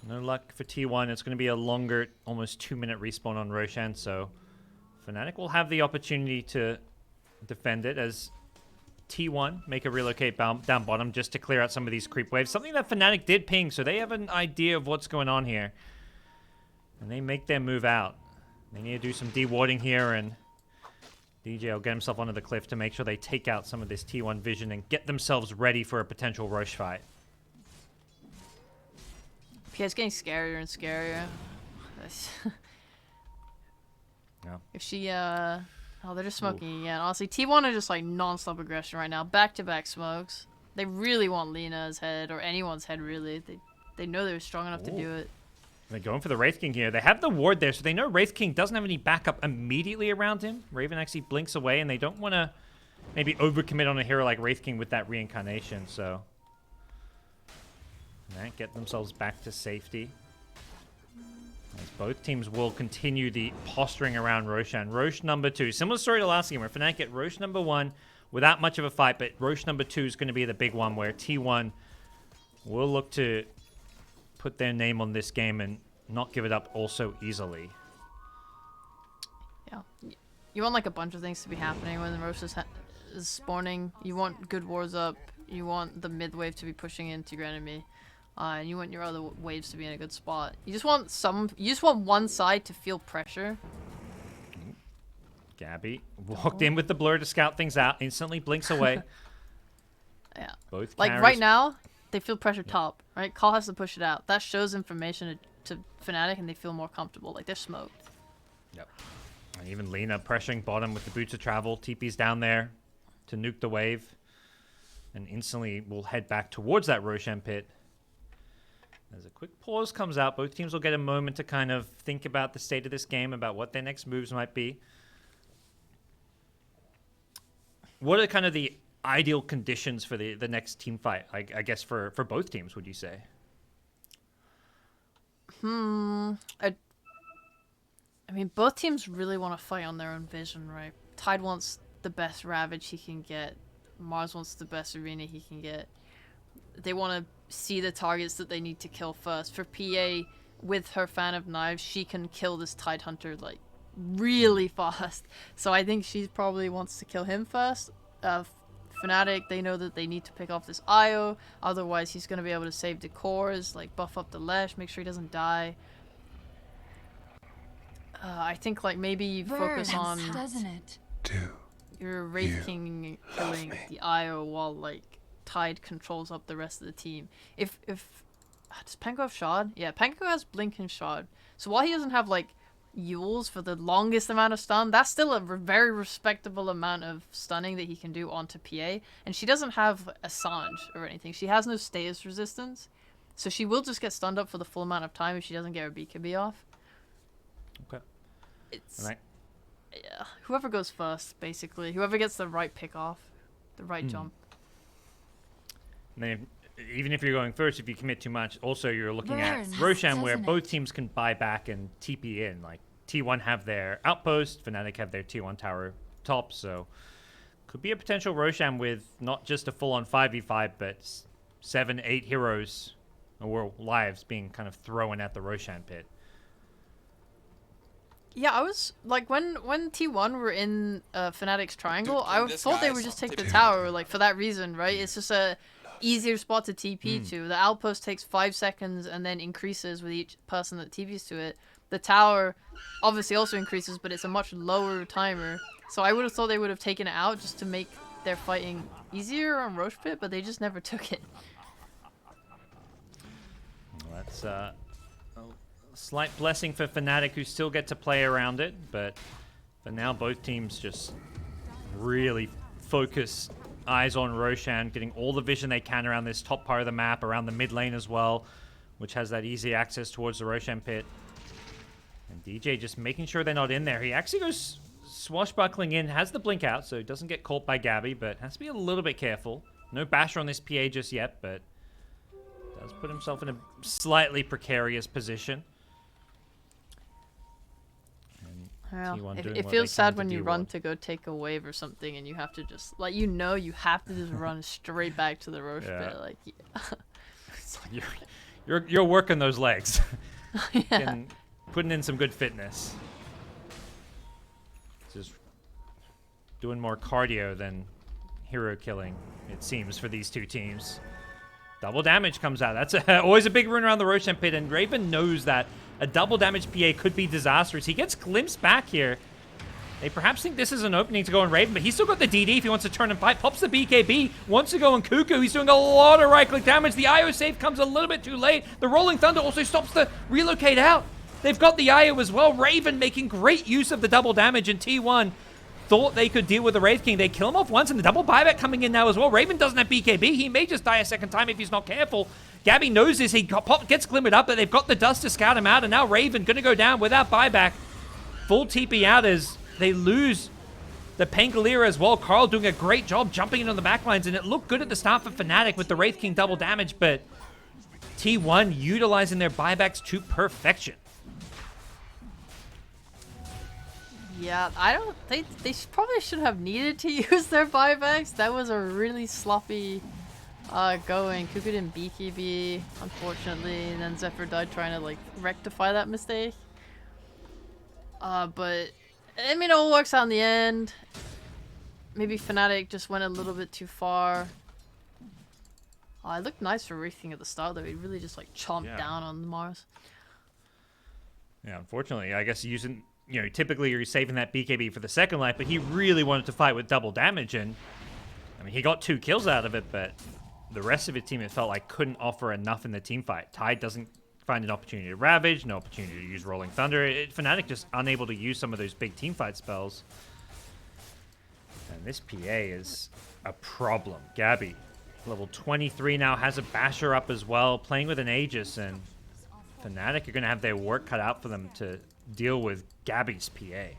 No luck for T1. It's going to be a longer, almost 2-minute respawn on Roshan, so Fnatic will have the opportunity to defend it as T1 make a relocate down bottom just to clear out some of these creep waves. Something that Fnatic did ping, so they have an idea of what's going on here. And they make their move out. They need to do some dewarding here, and DJ will get himself onto the cliff to make sure they take out some of this T1 vision and get themselves ready for a potential Roche fight. Yeah, it's getting scarier and scarier. Yeah. If she, oh, they're just smoking again. Honestly, T1 are just like non-stop aggression right now. Back-to-back smokes. They really want Lina's head, or anyone's head, really. They know they're strong enough to do it. They're going for the Wraith King here. They have the ward there, so they know Wraith King doesn't have any backup immediately around him. Raven actually blinks away, and they don't want to maybe overcommit on a hero like Wraith King with that reincarnation, so right, get themselves back to safety. As both teams will continue the posturing around Roshan. Roche number 2. Similar story to last game where Fnatic get Roche number 1 without much of a fight, but Roche number 2 is going to be the big one where T1 will look to put their name on this game and not give it up all so easily. Yeah. You want like a bunch of things to be happening when the Roche is spawning. You want good wards up. You want the mid wave to be pushing into your enemy. And you want your other waves to be in a good spot. You just want one side to feel pressure. Gabby walked in with the blur to scout things out. Instantly blinks away. Yeah. Both like carries. right now, they feel pressure top, right? Call has to push it out. That shows information to Fnatic, and they feel more comfortable. Like, they're smoked. Yep. And even Lina pressuring bottom with the boots of travel. TP's down there to nuke the wave. And instantly will head back towards that Roshan pit. As a quick pause comes out, both teams will get a moment to kind of think about the state of this game, about what their next moves might be. What are kind of the ideal conditions for the next team fight, I guess, for both teams, would you say? I mean, both teams really want to fight on their own vision, right? Tide wants the best Ravage he can get. Mars wants the best Arena he can get. They want to see the targets that they need to kill first. For PA, with her Fan of Knives, she can kill this Tide Hunter, like, really fast. So I think she probably wants to kill him first. Fnatic, they know that they need to pick off this IO, otherwise he's going to be able to save the cores, like buff up the Lesh, make sure he doesn't die. I think like maybe you focus on your Wraith King killing the IO while like Tide controls up the rest of the team. If does Pango have Shard? Yeah, Pango has Blink and Shard. So while he doesn't have like Yules for the longest amount of stun, that's still a very respectable amount of stunning that he can do onto PA. And she doesn't have Assange or anything. She has no status resistance, so she will just get stunned up for the full amount of time if she doesn't get her BKB off. Okay. It's yeah, whoever goes first, basically, whoever gets the right pick off, the right jump. And then even if you're going first, if you commit too much, also you're looking at Roshan, where both teams can buy back and TP in. Like T1 have their outpost, Fnatic have their T1 tower top, so could be a potential Roshan with not just a full-on 5v5, but 7-8 heroes or lives being kind of thrown at the Roshan pit. Yeah, I was like when T1 were in Fnatic's triangle, I thought they would just take the tower, like for that reason, right? It's just a easier spot to TP to. The outpost takes 5 seconds and then increases with each person that TPs to it. The tower obviously also increases, but it's a much lower timer. So I would have thought they would have taken it out just to make their fighting easier on Roche Pit, but they just never took it. Well, that's a slight blessing for Fnatic, who still get to play around it, but for now both teams just really focus eyes on Roshan, getting all the vision they can around this top part of the map, around the mid lane as well, which has that easy access towards the Roshan pit. And DJ just making sure they're not in there. He actually goes swashbuckling in, has the blink out, so he doesn't get caught by Gabby, but has to be a little bit careful. No basher on this PA just yet, but does put himself in a slightly precarious position. Well, it feels sad when you run to go take a wave or something and you have to just, like, you have to just run straight back to the Roche pit. Like, it's like you're working those legs. And putting in some good fitness. Just doing more cardio than hero killing, it seems, for these two teams. Double damage comes out. That's always a big run around the Roshan pit, and Raven knows that a double damage PA could be disastrous. He gets glimpsed back here. They perhaps think this is an opening to go on Raven, but he's still got the DD if he wants to turn and fight. Pops the BKB, wants to go on Cuckoo. He's doing a lot of right-click damage. The IO save comes a little bit too late. The Rolling Thunder also stops the relocate out. They've got the IO as well. Raven making great use of the double damage, and T1 thought they could deal with the Wraith King. They kill him off once, and the double buyback coming in now as well. Raven doesn't have BKB. He may just die a second time if he's not careful. Gabby knows this. He gets glimmered up, but they've got the dust to scout him out, and now Raven going to go down without buyback. Full TP out as they lose the Pangolier as well. Carl doing a great job jumping in on the backlines, and it looked good at the start for Fnatic with the Wraith King double damage, but T1 utilizing their buybacks to perfection. Yeah, they probably should have needed to use their buybacks. That was a really sloppy going. Cuckoo didn't BKB, unfortunately, and then Zephyr died trying to like rectify that mistake. But I mean, it all works out in the end. Maybe Fnatic just went a little bit too far. It looked nice for Wraith King at the start, though. He really just like chomped down on Mars. Yeah, unfortunately, I guess using, typically you're saving that BKB for the second life, but he really wanted to fight with double damage, and I mean, he got 2 kills out of it, but the rest of his team, it felt like, couldn't offer enough in the team fight. Tide doesn't find an opportunity to Ravage, no opportunity to use Rolling Thunder. Fnatic just unable to use some of those big team fight spells. And this PA is a problem. Gabby, level 23 now, has a Basher up as well, playing with an Aegis, and Fnatic are going to have their work cut out for them to deal with Gabby's PA.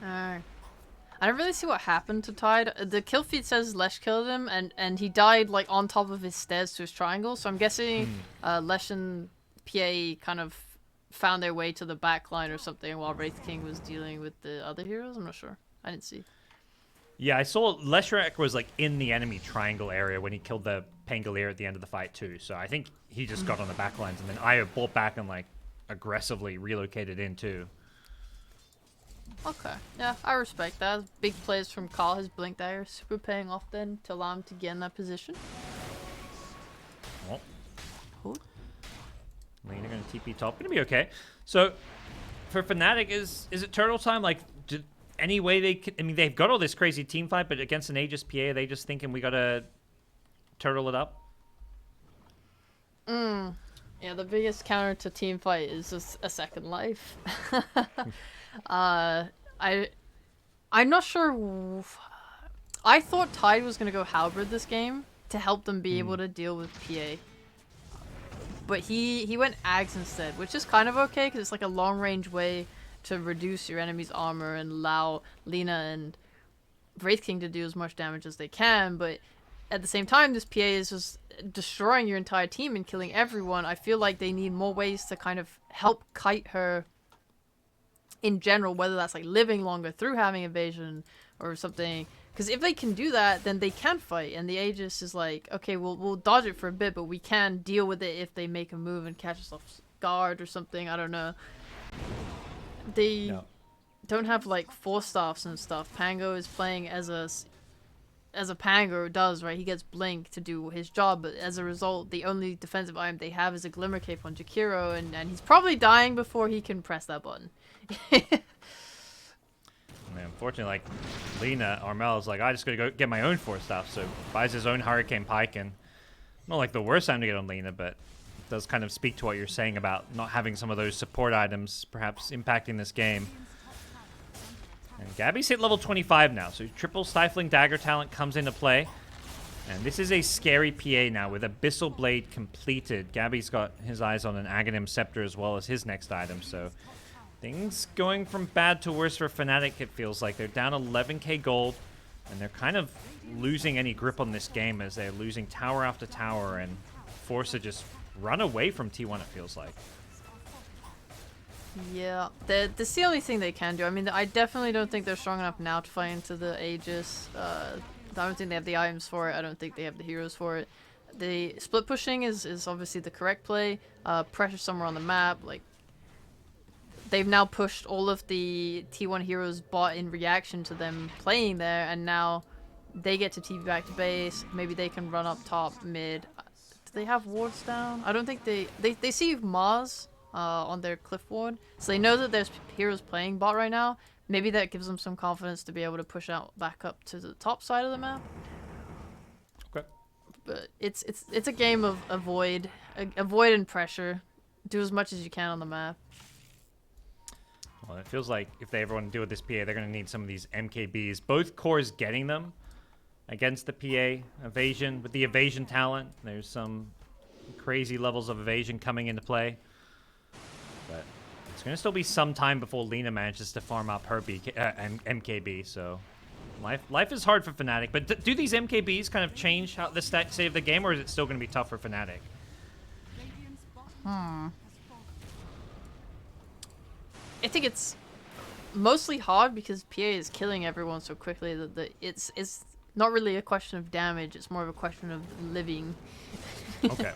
I don't really see what happened to Tide. The kill feed says Lesh killed him, and he died like on top of his stairs to his triangle. So I'm guessing Lesh and PA kind of found their way to the back line or something while Wraith King was dealing with the other heroes. I'm not sure. I didn't see. Yeah, I saw Leshrac was like in the enemy triangle area when he killed the Pangolier at the end of the fight too. So I think he just got on the back lines, and then Io bought back and like aggressively relocated in too. Okay. Yeah, I respect that. Big plays from Carl. His Blink Dagger super paying off then to allow him to get in that position. Well, Cool. Lena gonna TP top. Gonna be okay. So, for Fnatic, is it turtle time? Like, any way they can... I mean, they've got all this crazy team fight, but against an Aegis PA, are they just thinking we gotta turtle it up? Yeah, the biggest counter to team fight is just a second life. I'm not sure. I thought Tide was gonna go Halberd this game to help them be able to deal with PA, but he went Ags instead, which is kind of okay because it's like a long range way to reduce your enemy's armor and allow Lina and Wraith King to do as much damage as they can. But at the same time, this PA is just destroying your entire team and killing everyone. I feel like they need more ways to kind of help kite her in general, whether that's like living longer through having evasion or something. Because if they can do that, then they can fight. And the Aegis is like, okay, we'll dodge it for a bit, but we can deal with it if they make a move and catch us off guard or something. I don't know. They don't have like 4-staffs and stuff. Pango is playing as a Pango does, right? He gets Blink to do his job, but as a result, the only defensive item they have is a Glimmer Cape on Jakiro, and he's probably dying before he can press that button. Man, unfortunately, like, Lina, Armel's like, I just gotta go get my own 4-staff, so buys his own Hurricane Pike, and not like the worst time to get on Lina, but it does kind of speak to what you're saying about not having some of those support items perhaps impacting this game. And Gabby's hit level 25 now, so triple Stifling Dagger talent comes into play. And this is a scary PA now with Abyssal Blade completed. Gabby's got his eyes on an Aghanim Scepter as well as his next item, so things going from bad to worse for Fnatic, it feels like. They're down 11k gold, and they're kind of losing any grip on this game as they're losing tower after tower and forced to just run away from T1, it feels like. Yeah, that's the only thing they can do. I mean, I definitely don't think they're strong enough now to fight into the Aegis. I don't think they have the items for it. I don't think they have the heroes for it. The split pushing is obviously the correct play. Pressure somewhere on the map. Like, they've now pushed all of the T1 heroes bot in reaction to them playing there, and now they get to TP back to base. Maybe they can run up top, mid. Do they have wards down? I don't think they see Maz on their cliff ward, so they know that there's heroes playing bot right now. Maybe that gives them some confidence to be able to push out back up to the top side of the map. Okay. But it's a game of avoid and pressure. Do as much as you can on the map. Well, it feels like if they ever want to deal with this PA, they're going to need some of these MKBs. Both cores getting them against the PA evasion. With the evasion talent, there's some crazy levels of evasion coming into play. But it's going to still be some time before Lina manages to farm up her MKB, so life is hard for Fnatic. But do these MKBs kind of change how the state of the game, or is it still going to be tough for Fnatic? I think it's mostly hard because PA is killing everyone so quickly that it's not really a question of damage, it's more of a question of living. Okay.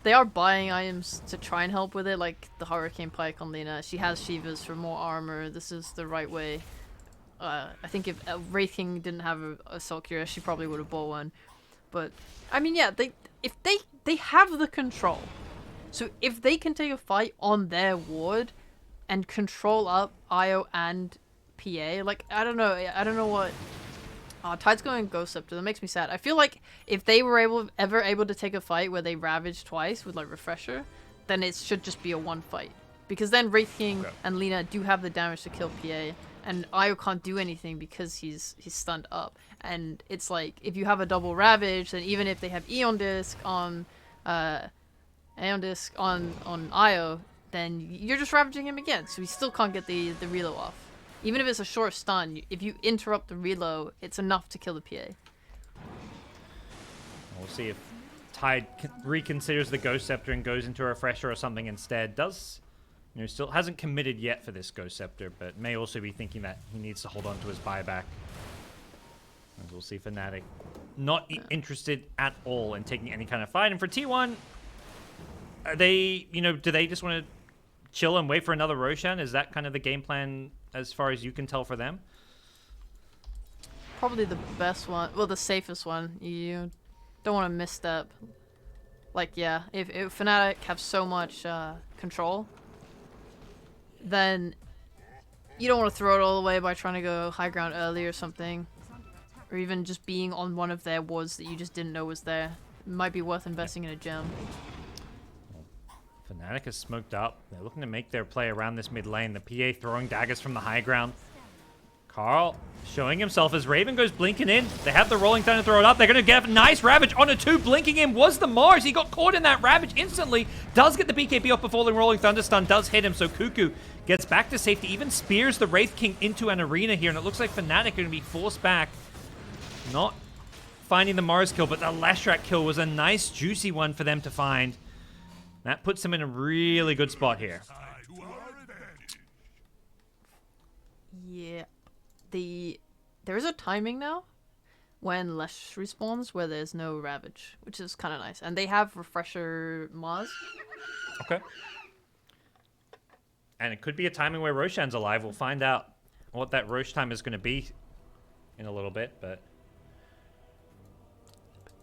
They are buying items to try and help with it, like the Hurricane Pike on Lina. She has Shivas for more armor. This is the right way. I think if Wraith King didn't have a Assault Cuirass, she probably would have bought one. But I mean, yeah, they have the control. So if they can take a fight on their ward and control up IO and PA, like I don't know what. Tide's going Ghost Scepter. That makes me sad. I feel like if they were ever able to take a fight where they ravage twice with like Refresher, then it should just be a one fight. Because then Wraith King and Lina do have the damage to kill PA, and Io can't do anything because he's stunned up. And it's like if you have a double ravage, then even if they have Aeon Disc on Io, then you're just ravaging him again, so he still can't get the reload off. Even if it's a short stun, if you interrupt the reload, it's enough to kill the PA. We'll see if Tide reconsiders the Ghost Scepter and goes into a Refresher or something instead. Still hasn't committed yet for this Ghost Scepter, but may also be thinking that he needs to hold on to his buyback. As we'll see Fnatic not interested at all in taking any kind of fight. And for T1, are they, do they just want to chill and wait for another Roshan? Is that kind of the game plan as far as you can tell for them? Probably the best one. Well, the safest one. You don't want to misstep. Like, yeah, if Fnatic have so much control, then you don't want to throw it all away by trying to go high ground early or something. Or even just being on one of their wards that you just didn't know was there. It might be worth investing in a gem. Fnatic is smoked up. They're looking to make their play around this mid lane. The PA throwing daggers from the high ground. Carl showing himself as Raven goes blinking in. They have the rolling thunder to throw it up. They're going to get a nice Ravage on a 2. Blinking in was the Mars. He got caught in that Ravage instantly. Does get the BKB off before the rolling thunder stun does hit him. So Cuckoo gets back to safety. Even spears the Wraith King into an arena here. And it looks like Fnatic are going to be forced back. Not finding the Mars kill, but the Leshrac kill was a nice juicy one for them to find. That puts them in a really good spot here. Yeah. There is a timing now when Lesh respawns where there's no Ravage, which is kind of nice. And they have Refresher Maz. Okay. And it could be a timing where Roshan's alive. We'll find out what that Rosh time is going to be in a little bit, but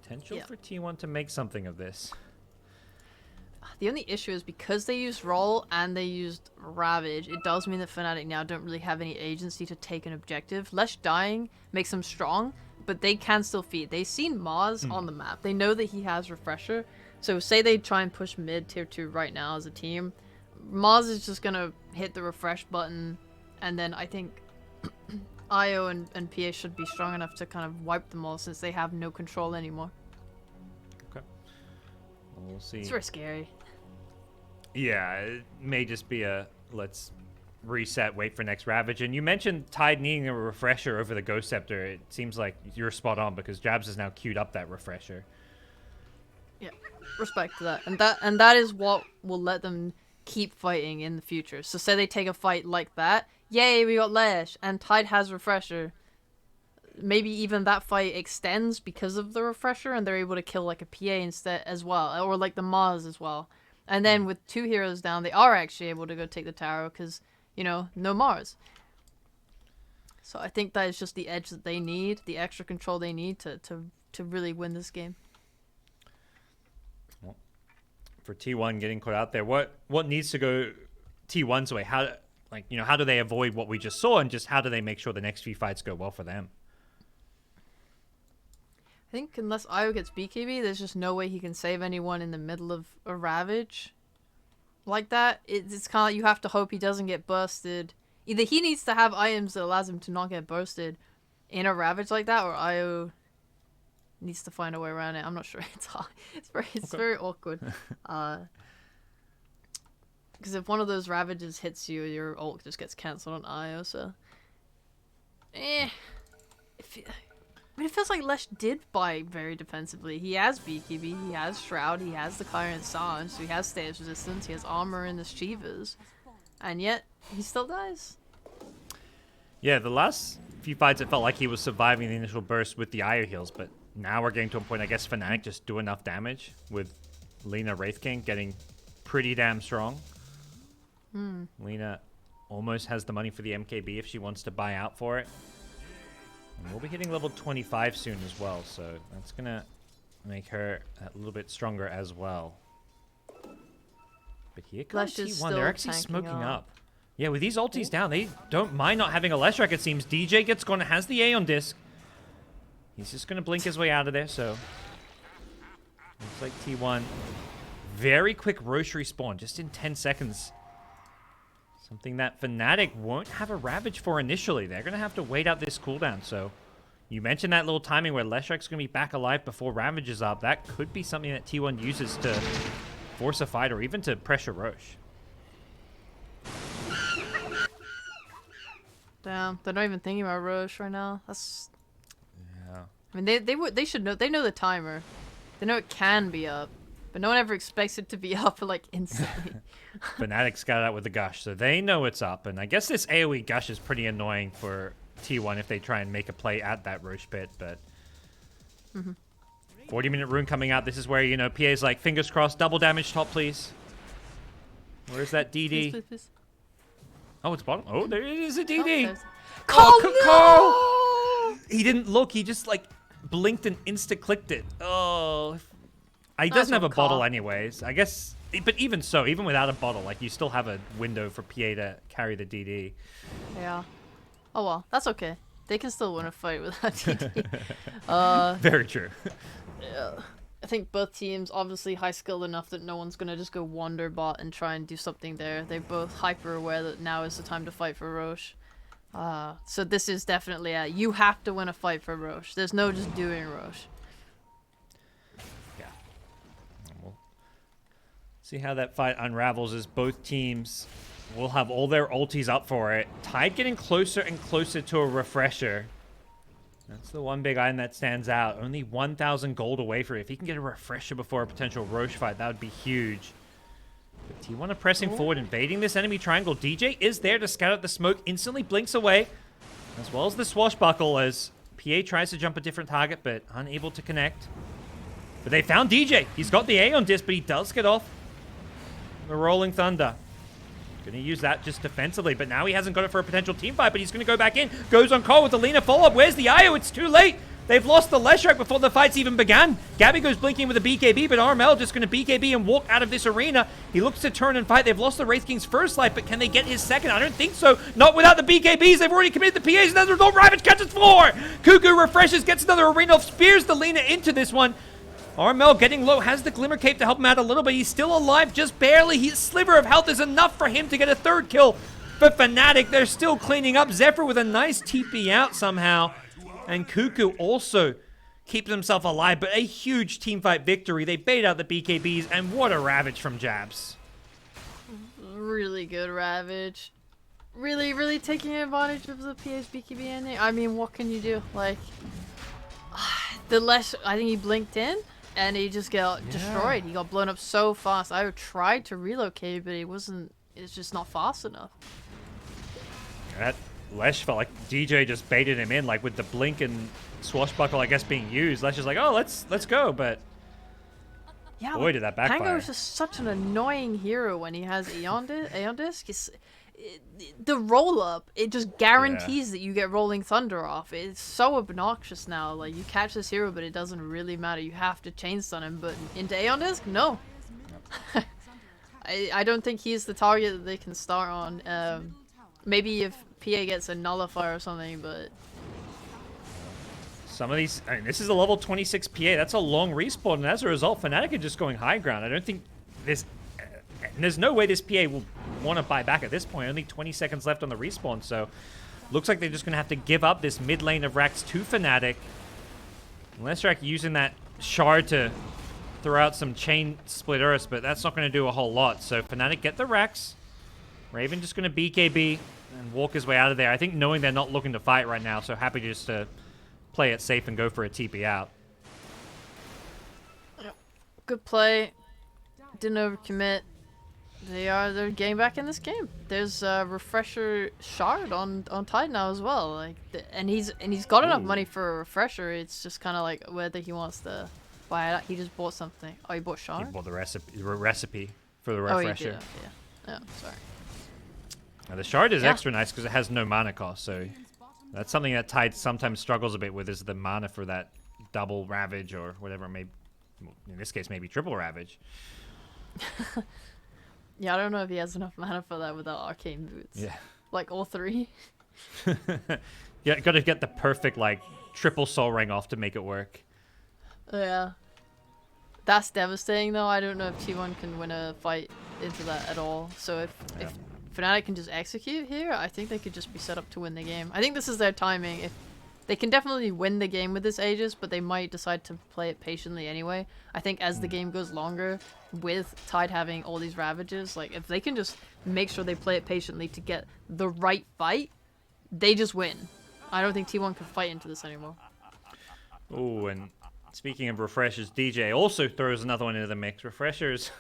potential for T1 to make something of this. The only issue is because they used Roll and they used Ravage, it does mean that Fnatic now don't really have any agency to take an objective. Lesh dying makes them strong, but they can still feed. They've seen Maz on the map. They know that he has Refresher. So say they try and push mid tier 2 right now as a team. Maz is just going to hit the refresh button, and then I think IO and PA should be strong enough to kind of wipe them all since they have no control anymore. Okay. We'll see. It's very scary. Yeah, it may just be a let's reset, wait for next Ravage. And you mentioned Tide needing a refresher over the Ghost Scepter. It seems like you're spot on because Jabs has now queued up that refresher. Yeah, respect to that. And that is what will let them keep fighting in the future. So say they take a fight like that, yay, we got Lesh, and Tide has refresher. Maybe even that fight extends because of the refresher and they're able to kill like a PA instead as well, or like the Maz as well. And then with 2 heroes down, they are actually able to go take the tower because, you know, no Mars. So I think that is just the edge that they need, the extra control they need to really win this game. Well, for T1 getting caught out there, what needs to go T1's way? How do they avoid what we just saw, and just how do they make sure the next few fights go well for them? I think unless Io gets BKB, there's just no way he can save anyone in the middle of a Ravage like that. It's kind of like you have to hope he doesn't get bursted. Either he needs to have items that allows him to not get bursted in a Ravage like that, or Io needs to find a way around it. I'm not sure. It's hard. It's very awkward. Because if one of those Ravages hits you, your ult just gets cancelled on Io. So, it feels like Lesh did buy very defensively. He has BKB, he has Shroud, he has the Kyron Sange, so he has status resistance, he has armor in the Shivas, and yet he still dies. Yeah, the last few fights it felt like he was surviving the initial burst with the IO heals, but now we're getting to a point, I guess Fnatic just do enough damage with Lina Wraith King getting pretty damn strong. Lina almost has the money for the MKB if she wants to buy out for it. And we'll be hitting level 25 soon as well, so that's going to make her a little bit stronger as well. But here comes T1. They're actually smoking up. Yeah, with these ultis down, they don't mind not having a Leshrac, it seems. DJ gets gone, has the A on disc. He's just going to blink his way out of there, so... Looks like T1. Very quick Rosh respawn, just in 10 seconds. Something that Fnatic won't have a Ravage for initially. They're going to have to wait out this cooldown. So you mentioned that little timing where Leshrac's going to be back alive before Ravage is up. That could be something that T1 uses to force a fight or even to pressure Rosh. Damn, they're not even thinking about Rosh right now. That's... Yeah. I mean, they should know. They know the timer. They know it can be up. But no one ever expects it to be up like instantly. Fnatic's got it out with the gush, so they know it's up. And I guess this AoE gush is pretty annoying for T1 if they try and make a play at that Rosh pit. But 40-minute rune coming out. This is where, you know, PA's like, fingers crossed, double damage top, please. Where's that DD? Please. Oh, it's bottom. Oh, there is a DD. Oh, Carl! He didn't look. He just like blinked and insta-clicked it. Oh. He doesn't have a bottle anyways. I guess, but even so, even without a bottle, like you still have a window for PA to carry the DD. Yeah. Oh well, that's okay. They can still win a fight without DD. Very true. Yeah. I think both teams obviously high skilled enough that no one's gonna just go wander bot and try and do something there. They're both hyper aware that now is the time to fight for Roche. So this is definitely you have to win a fight for Roche. There's no just doing Roche. Yeah. We'll see how that fight unravels as both teams will have all their ultis up for it. Tide getting closer and closer to a refresher. That's the one big item that stands out. Only 1,000 gold away for it. If he can get a refresher before a potential Roche fight, that would be huge. But T1 are pressing forward, invading this enemy triangle. DJ is there to scout out the smoke, instantly blinks away, as well as the swashbuckle as PA tries to jump a different target, but unable to connect. But they found DJ. He's got the A on disc, but he does get off the Rolling Thunder. Gonna use that just defensively, but now he hasn't got it for a potential team fight, but he's gonna go back in. Goes on call with the Lina follow-up. Where's the IO? It's too late. They've lost the Leshrac before the fight's even began. Gabby goes blinking with a BKB, but RML just gonna BKB and walk out of this arena. He looks to turn and fight. They've lost the Wraith King's first life, but can they get his second? I don't think so. Not without the BKBs. They've already committed the PAs, and as a result, Ravage catches 4. Cuckoo refreshes, gets another arena, spears the Lina into this one. RML getting low, has the Glimmer Cape to help him out a little, but he's still alive just barely. His sliver of health is enough for him to get a third kill. For Fnatic, they're still cleaning up. Zephyr with a nice TP out somehow. And Cuckoo also keeps himself alive, but a huge teamfight victory. They bait out the BKBs, and what a Ravage from Jabs. Really good Ravage. Really, really taking advantage of the PA's BKB ending. I mean, what can you do? Like, I think he blinked in. And he just got destroyed. He got blown up so fast. I tried to relocate, but it's just not fast enough. That Lesh felt like DJ just baited him in, like with the blink and swashbuckle, I guess, being used. Lesh is like, oh, let's go, but yeah, boy, did that backfire. Tango is just such an annoying hero when he has Aeon Disc. The roll-up, it just guarantees that you get Rolling Thunder off. It's so obnoxious now. Like, you catch this hero, but it doesn't really matter. You have to chain stun him, but into Aeon Disc? No. I don't think he's the target that they can start on. Maybe if PA gets a nullifier or something, but... Some of these... I mean, this is a level 26 PA. That's a long respawn, and as a result, Fnatic are just going high ground. I don't think this... There's no way this PA will want to buy back at this point. Only 20 seconds left on the respawn, so looks like they're just going to have to give up this mid lane of Rax to Fnatic. Leshrac using that shard to throw out some chain split Earths, but that's not going to do a whole lot. So Fnatic get the Rax. Raven just going to BKB and walk his way out of there. I think knowing they're not looking to fight right now, so happy just to play it safe and go for a TP out. Good play. Didn't overcommit. They're getting back in this game. There's a refresher shard on Tide now as well. Like, and he's got enough money for a refresher. It's just kind of like whether he wants to buy it. He just bought something. Oh, he bought shard. He bought the recipe for the refresher. Oh, he did. Okay, yeah. Oh, sorry. Now the shard is extra nice because it has no mana cost. So that's something that Tide sometimes struggles a bit with, is the mana for that double Ravage or whatever it may. In this case, maybe triple Ravage. Yeah, I don't know if he has enough mana for that without Arcane Boots. Yeah. Like, all 3. Yeah, gotta get the perfect, like, triple Soul Ring off to make it work. Yeah. That's devastating, though. I don't know if T1 can win a fight into that at all. So if Fnatic can just execute here, I think they could just be set up to win the game. I think this is their timing. If they can definitely win the game with this Aegis, but they might decide to play it patiently anyway. I think as the game goes longer, with Tide having all these Ravages, like, if they can just make sure they play it patiently to get the right fight, they just win. I don't think T1 can fight into this anymore. Oh, and speaking of refreshers, DJ also throws another one into the mix. Refreshers,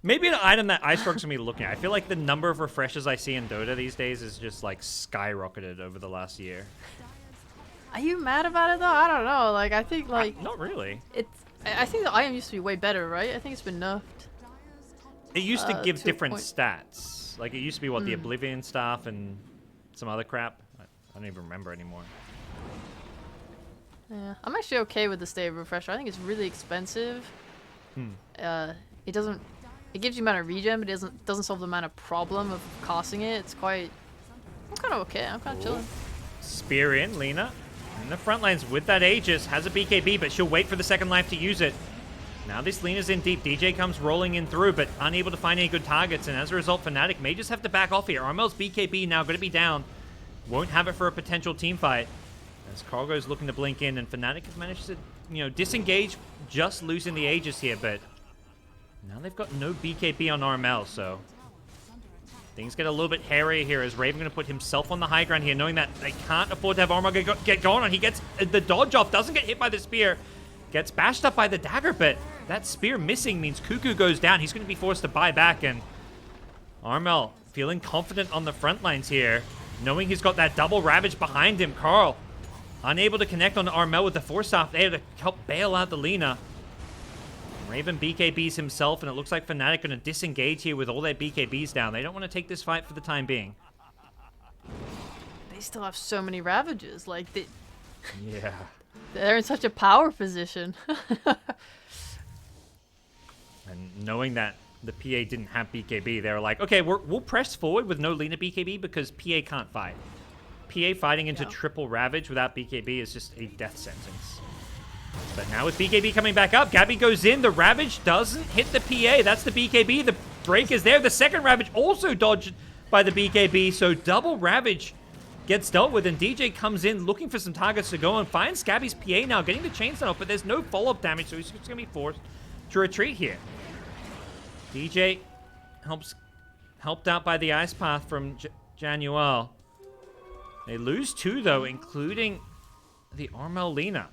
maybe an item that Icerock's gonna be looking at. I feel like the number of refreshers I see in Dota these days is just, like, skyrocketed over the last year. Are you mad about it, though? I don't know. Like, I think, like... Not really. I think the item used to be way better, right? I think it's been nerfed. It used to give different point... stats. Like, it used to be, what, the Oblivion stuff and some other crap? I don't even remember anymore. Yeah, I'm actually okay with the state of refresher. I think it's really expensive. It doesn't... It gives you mana regen, but it doesn't solve the mana problem of costing it. It's quite... I'm kind of okay. I'm kind of chilling. Spear in, Lina. In the front lines with that Aegis. Has a BKB, but she'll wait for the second life to use it. Now this Lina's in deep. DJ comes rolling in through, but unable to find any good targets. And as a result, Fnatic may just have to back off here. Armel's BKB now going to be down. Won't have it for a potential team fight. As Cargo's looking to blink in, and Fnatic has managed to, you know, disengage, just losing the Aegis here, but now they've got no BKB on Armel, so things get a little bit hairy here as Raven going to put himself on the high ground here, knowing that they can't afford to have Armel get going on. He gets the dodge off, doesn't get hit by the spear, gets bashed up by the dagger, but that spear missing means Cuckoo goes down. He's going to be forced to buy back, and Armel feeling confident on the front lines here, knowing he's got that double Ravage behind him. Carl unable to connect on Armel with the Force off there to help bail out the Lina. Raven BKBs himself, and it looks like Fnatic going to disengage here with all their BKBs down. They don't want to take this fight for the time being. They still have so many Ravages. Like, yeah. They're in such a power position. And knowing that the PA didn't have BKB, they were like, okay, we'll press forward with no Lina BKB because PA can't fight. PA fighting into triple Ravage without BKB is just a death sentence. But now with BKB coming back up, Gabby goes in. The Ravage doesn't hit the PA. That's the BKB. The break is there. The second Ravage also dodged by the BKB. So double Ravage gets dealt with, and DJ comes in looking for some targets to go and finds Gabby's PA now, getting the chain set off, but there's no follow-up damage, so he's just going to be forced to retreat here. DJ helped out by the Ice Path from Januel. They lose 2, though, including the Armel Lina.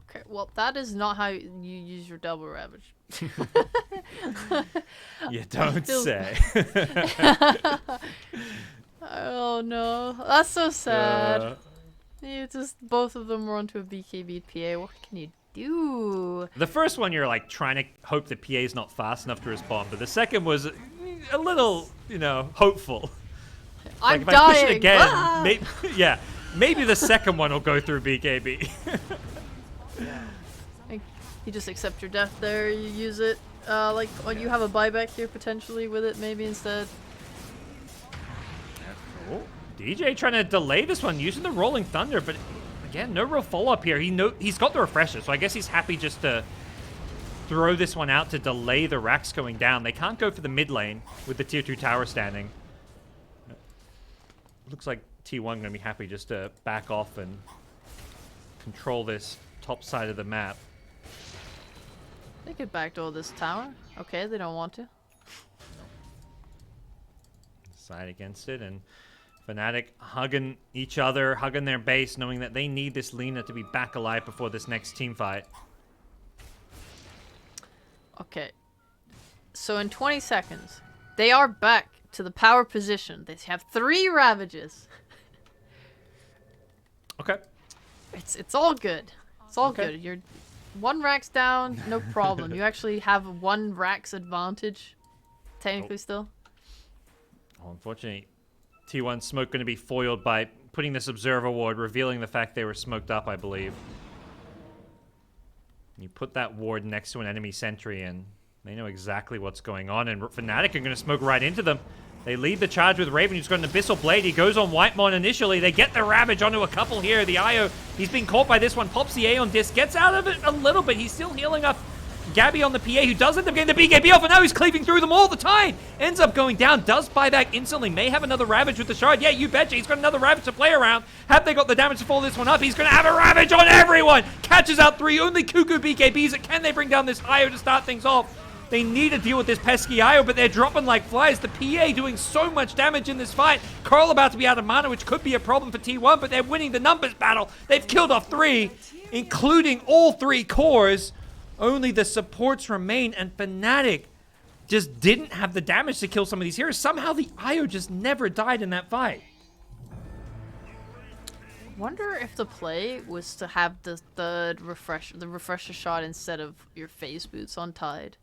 Okay, well, that is not how you use your double Ravage. You don't say. Oh, no. That's so sad. You just, both of them were onto a BKB PA. What can you do? The first one, you're, like, trying to hope the PA is not fast enough to respond, but the second was a little, you know, hopeful. I'm like, if dying. I push it again, maybe the second one will go through BKB. You just accept your death there, you use it. Like, you have a buyback here potentially with it, maybe instead. Oh, DJ trying to delay this one, using the Rolling Thunder, but again, no real follow-up here. He's got the Refresher, so I guess he's happy just to throw this one out to delay the racks going down. They can't go for the mid lane with the tier 2 tower standing. Looks like T1 going to be happy just to back off and control this top side of the map. They could backdoor this tower. Okay, they don't want to. Side against it, and Fnatic hugging each other, hugging their base, knowing that they need this Lina to be back alive before this next team fight. Okay. So in 20 seconds, they are back to the power position. They have 3 Ravages. Okay. It's all good. It's all good. You're 1 rack's down, no problem. You actually have 1 rack's advantage, technically still. Well, unfortunately, T1 Smoke going to be foiled by putting this Observer Ward, revealing the fact they were smoked up, I believe. You put that ward next to an enemy sentry, and they know exactly what's going on, and Fnatic are going to smoke right into them. They lead the charge with Raven, who's got an Abyssal Blade. He goes on Whitemon initially. They get the Ravage onto a couple here. The Io, he's been caught by this one. Pops the Aeon Disc, gets out of it a little bit. He's still healing up Gabby on the PA, who does end up getting the BKB off, and now he's cleaving through them all the time. Ends up going down, does buy back instantly. May have another Ravage with the Shard. Yeah, you betcha. He's got another Ravage to play around. Have they got the damage to follow this one up? He's going to have a Ravage on everyone. Catches out 3. Only Cuckoo BKBs. Can they bring down this Io to start things off? They need to deal with this pesky Io, but they're dropping like flies. The PA doing so much damage in this fight. Carl about to be out of mana, which could be a problem for T1, but they're winning the numbers battle. They've killed off 3, including all 3 cores. Only the supports remain, and Fnatic just didn't have the damage to kill some of these heroes. Somehow the Io just never died in that fight. Wonder if the play was to have the refresher shot instead of your phase boots on Tide.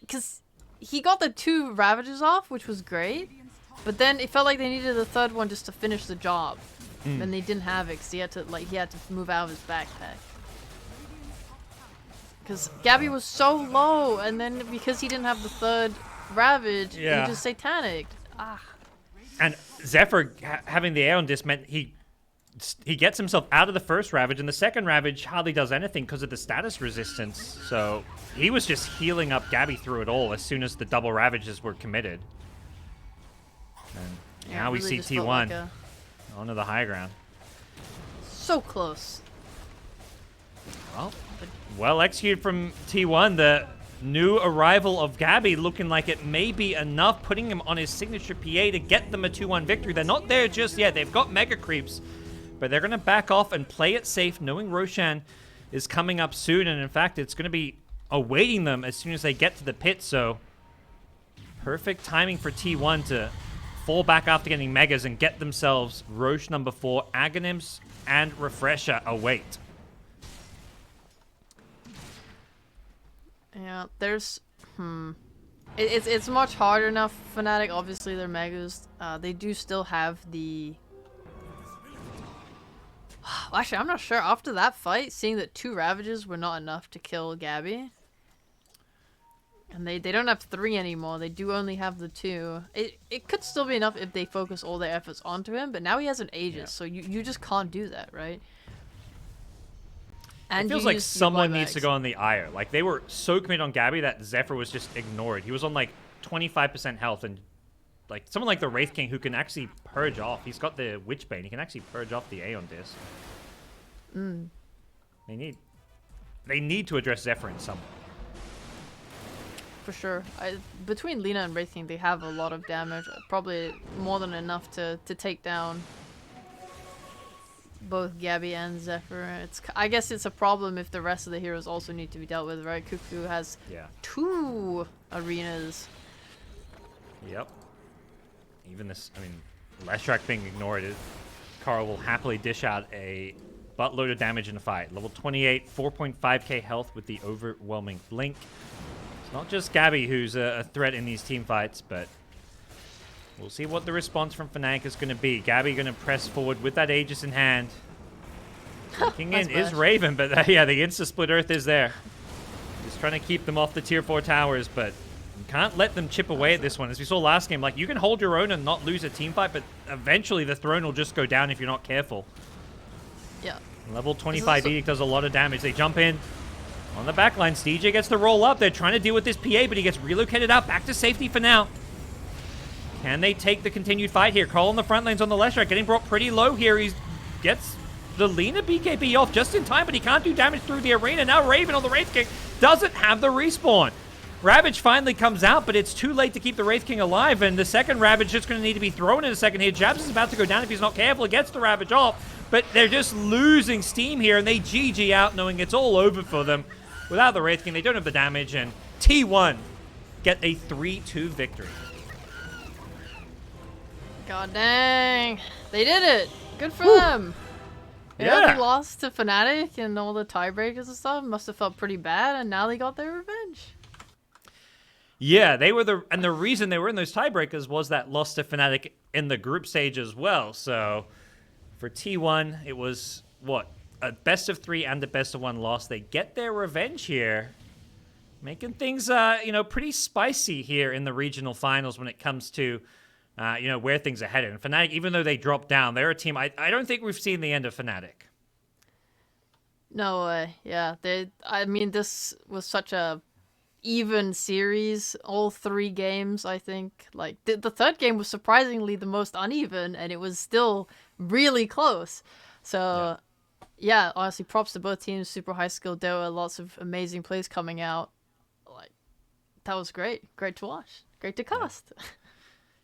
Because he got the 2 Ravages off, which was great, but then it felt like they needed the 3rd one just to finish the job. And they didn't have it, because he had to move out of his backpack. Because Gabby was so low, and then because he didn't have the 3rd Ravage, he just satanicked. And Zephyr having the Aeon Disc meant he gets himself out of the 1st Ravage, and the 2nd Ravage hardly does anything because of the status resistance. So he was just healing up Gabby through it all as soon as the double Ravages were committed. And now we see T1 onto the high ground. So close. Well executed from T1. The new arrival of Gabby looking like it may be enough, putting him on his signature PA to get them a 2-1 victory. They're not there just yet. They've got Mega Creeps, but they're going to back off and play it safe, knowing Roshan is coming up soon. And in fact, it's going to be awaiting them as soon as they get to the pit. So perfect timing for T1 to fall back after getting Megas and get themselves Roche number 4, Aghanims, and Refresher await. Yeah, there's... It's much harder now for Fnatic. Obviously, they're Megas. They do still have the... Actually, I'm not sure. After that fight, seeing that 2 Ravages were not enough to kill Gabby. And they don't have 3 anymore. They do only have the 2. It could still be enough if they focus all their efforts onto him, but now he has an Aegis, so you just can't do that, right? And it feels like someone needs to go on the Ire. Like, they were so committed on Gabby that Zephyr was just ignored. He was on, like, 25% health, and, like, someone like the Wraith King who can actually purge off. He's got the Witchbane. He can actually purge off the Aeon Disc. They need to address Zephyr in some way. For sure. Between Lina and Wraith King, they have a lot of damage. Probably more than enough to take down both Gabby and Zephyr. I guess it's a problem if the rest of the heroes also need to be dealt with, right? Cuckoo has 2 arenas. Yep. Even this, I mean, Leshrac being ignored, Carl will happily dish out a buttload of damage in a fight. Level 28, 4.5k health with the overwhelming blink. It's not just Gabby who's a threat in these team fights, but we'll see what the response from Fnatic is going to be. Gabby going to press forward with that Aegis in hand. Looking in is Raven, but yeah, the insta-split Earth is there. Just trying to keep them off the tier 4 towers, but you can't let them chip away at this one. As we saw last game, like, you can hold your own and not lose a team fight, but eventually the throne will just go down if you're not careful. Yeah. Level 25 Edict does a lot of damage. They jump in on the backline. DJ gets the roll up. They're trying to deal with this PA, but he gets relocated out back to safety for now. Can they take the continued fight here? Carl on the front lanes on the left side, getting brought pretty low here. He gets the Lina BKB off just in time, but he can't do damage through the arena. Now Raven on the Wraith King doesn't have the respawn. Ravage finally comes out, but it's too late to keep the Wraith King alive, and the second Ravage just going to need to be thrown in a second here. Jabs is about to go down if he's not careful. He gets the Ravage off, but they're just losing steam here, and they GG out knowing it's all over for them. Without the Wraith King, they don't have the damage, and T1 get a 3-2 victory. God dang. They did it. Good for them. They only lost to Fnatic and all the tiebreakers and stuff. Must have felt pretty bad, and now they got their revenge. Yeah, they were the reason they were in those tiebreakers was that loss to Fnatic in the group stage as well. So for T1, it was what, a best of 3 and a best of 1 loss. They get their revenge here, making things pretty spicy here in the regional finals when it comes to where things are headed. And Fnatic, even though they dropped down, they're a team I don't think we've seen the end of Fnatic. No way. Yeah, I mean, this was such a even series, all 3 games, I think. Like, the 3rd game was surprisingly the most uneven, and it was still really close. So, yeah, honestly, props to both teams. Super high skill duo, lots of amazing plays coming out. Like, that was great. Great to watch. Great to cast. Yeah.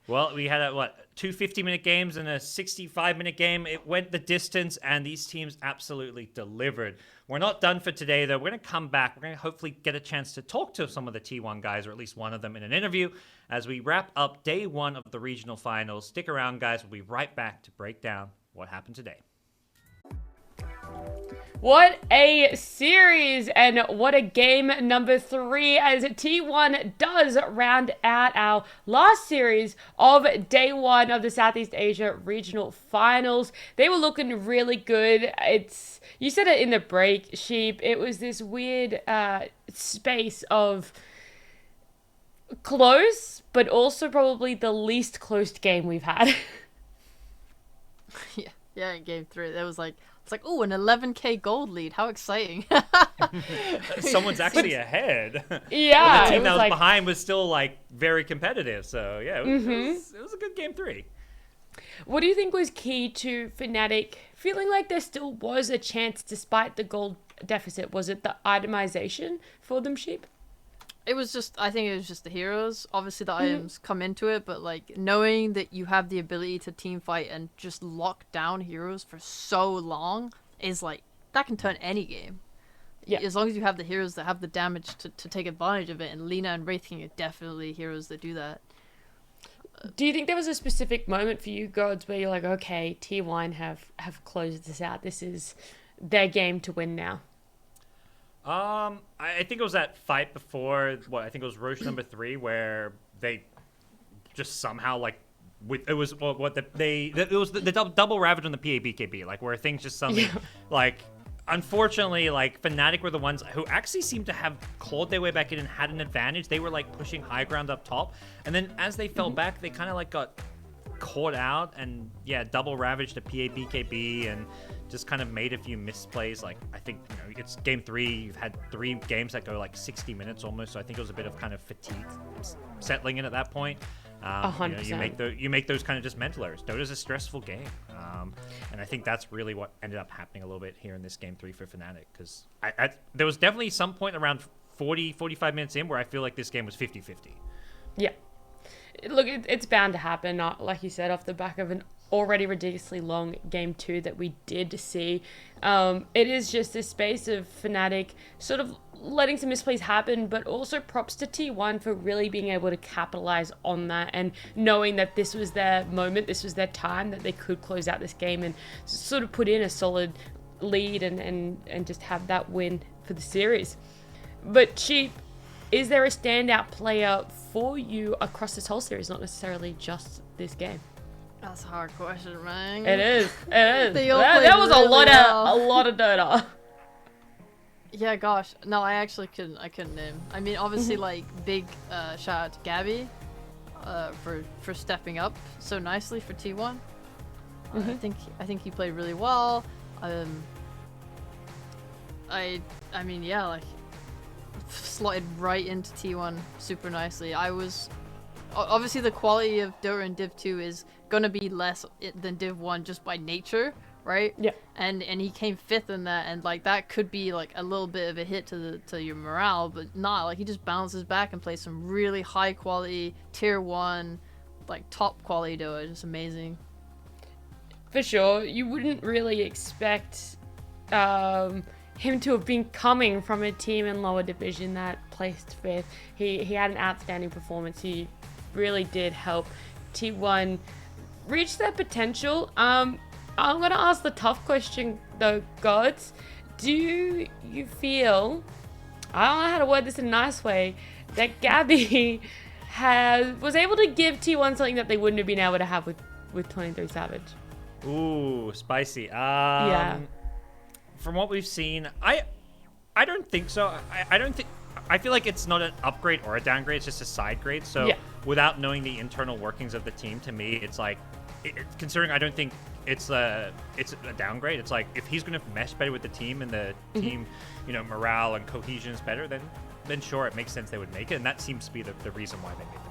Well, we had 2 50-minute games and a 65-minute game. It went the distance, and these teams absolutely delivered. We're not done for today, though. We're going to come back. We're going to hopefully get a chance to talk to some of the T1 guys, or at least one of them in an interview, as we wrap up day 1 of the regional finals. Stick around, guys. We'll be right back to break down what happened today. What a series and what a game number 3 as T1 does round out our last series of day 1 of the Southeast Asia Regional Finals. They were looking really good. You said it in the break, Sheep. It was this weird space of close, but also probably the least closed game we've had. Yeah, in game 3, that was like, it's like, ooh, an 11k gold lead. How exciting. Someone's actually ahead. Yeah. The team that was behind was still, like, very competitive. So, yeah, it was a good game 3. What do you think was key to Fnatic feeling like there still was a chance despite the gold deficit? Was it the itemization for them, Sheep? I think it was just the heroes. Obviously the items come into it, but like knowing that you have the ability to team fight and just lock down heroes for so long is like, that can turn any game. Yeah. As long as you have the heroes that have the damage to take advantage of it, and Lina and Wraith King are definitely heroes that do that. Do you think there was a specific moment for you, GoDz, where you're like, okay, T1 have closed this out. This is their game to win now? I think it was that fight before I think it was Roche number 3 where they just somehow like it was the double ravage on the PABKB, like where things just suddenly like unfortunately like Fnatic were the ones who actually seemed to have clawed their way back in and had an advantage. They were like pushing high ground up top, and then as they fell back, they kind of like got caught out and double ravaged the PABKB and just kind of made a few misplays. Like I think it's game 3. You've had 3 games that go like 60 minutes almost, so I think it was a bit of kind of fatigue settling in at that point. 100%. You make those kind of just mental errors. Dota's a stressful game, and I think that's really what ended up happening a little bit here in this game 3 for Fnatic, because there was definitely some point around 45 minutes in where I feel like this game was 50-50. Yeah. Look, it's bound to happen, like you said, off the back of an already ridiculously long game 2 that we did see. It is just this space of Fnatic sort of letting some misplays happen, but also props to T1 for really being able to capitalize on that and knowing that this was their moment, this was their time, that they could close out this game and sort of put in a solid lead and just have that win for the series. But Sheep, is there a standout player for you across this whole series, not necessarily just this game? That's a hard question, man. It is. That was really a lot of Dota. Yeah, gosh. No, I couldn't name. I mean, obviously, like, big shout out to Gabby for stepping up so nicely for T1. I think he played really well. I mean, yeah, like, slotted right into T1 super nicely. Obviously the quality of Dota in Div 2 is gonna be less than Div 1 just by nature, right? Yeah. And he came 5th in that, and like that could be like a little bit of a hit to your morale, but not like he just bounces back and plays some really high quality tier 1, like top quality Dota. Just amazing. For sure, you wouldn't really expect him to have been coming from a team in lower division that placed 5th. He had an outstanding performance. He really did help T1 reach their potential. I'm going to ask the tough question though, GoDz. Do you feel, I don't know how to word this in a nice way, that Gabby was able to give T1 something that they wouldn't have been able to have with 23 Savage? Ooh, spicy. Yeah. From what we've seen, I don't think so. I feel like it's not an upgrade or a downgrade. It's just a side grade. So without knowing the internal workings of the team, to me, it's like, considering I don't think it's a downgrade. It's like if he's going to mesh better with the team and the team, morale and cohesion is better, then sure, it makes sense they would make it. And that seems to be the reason why they made them.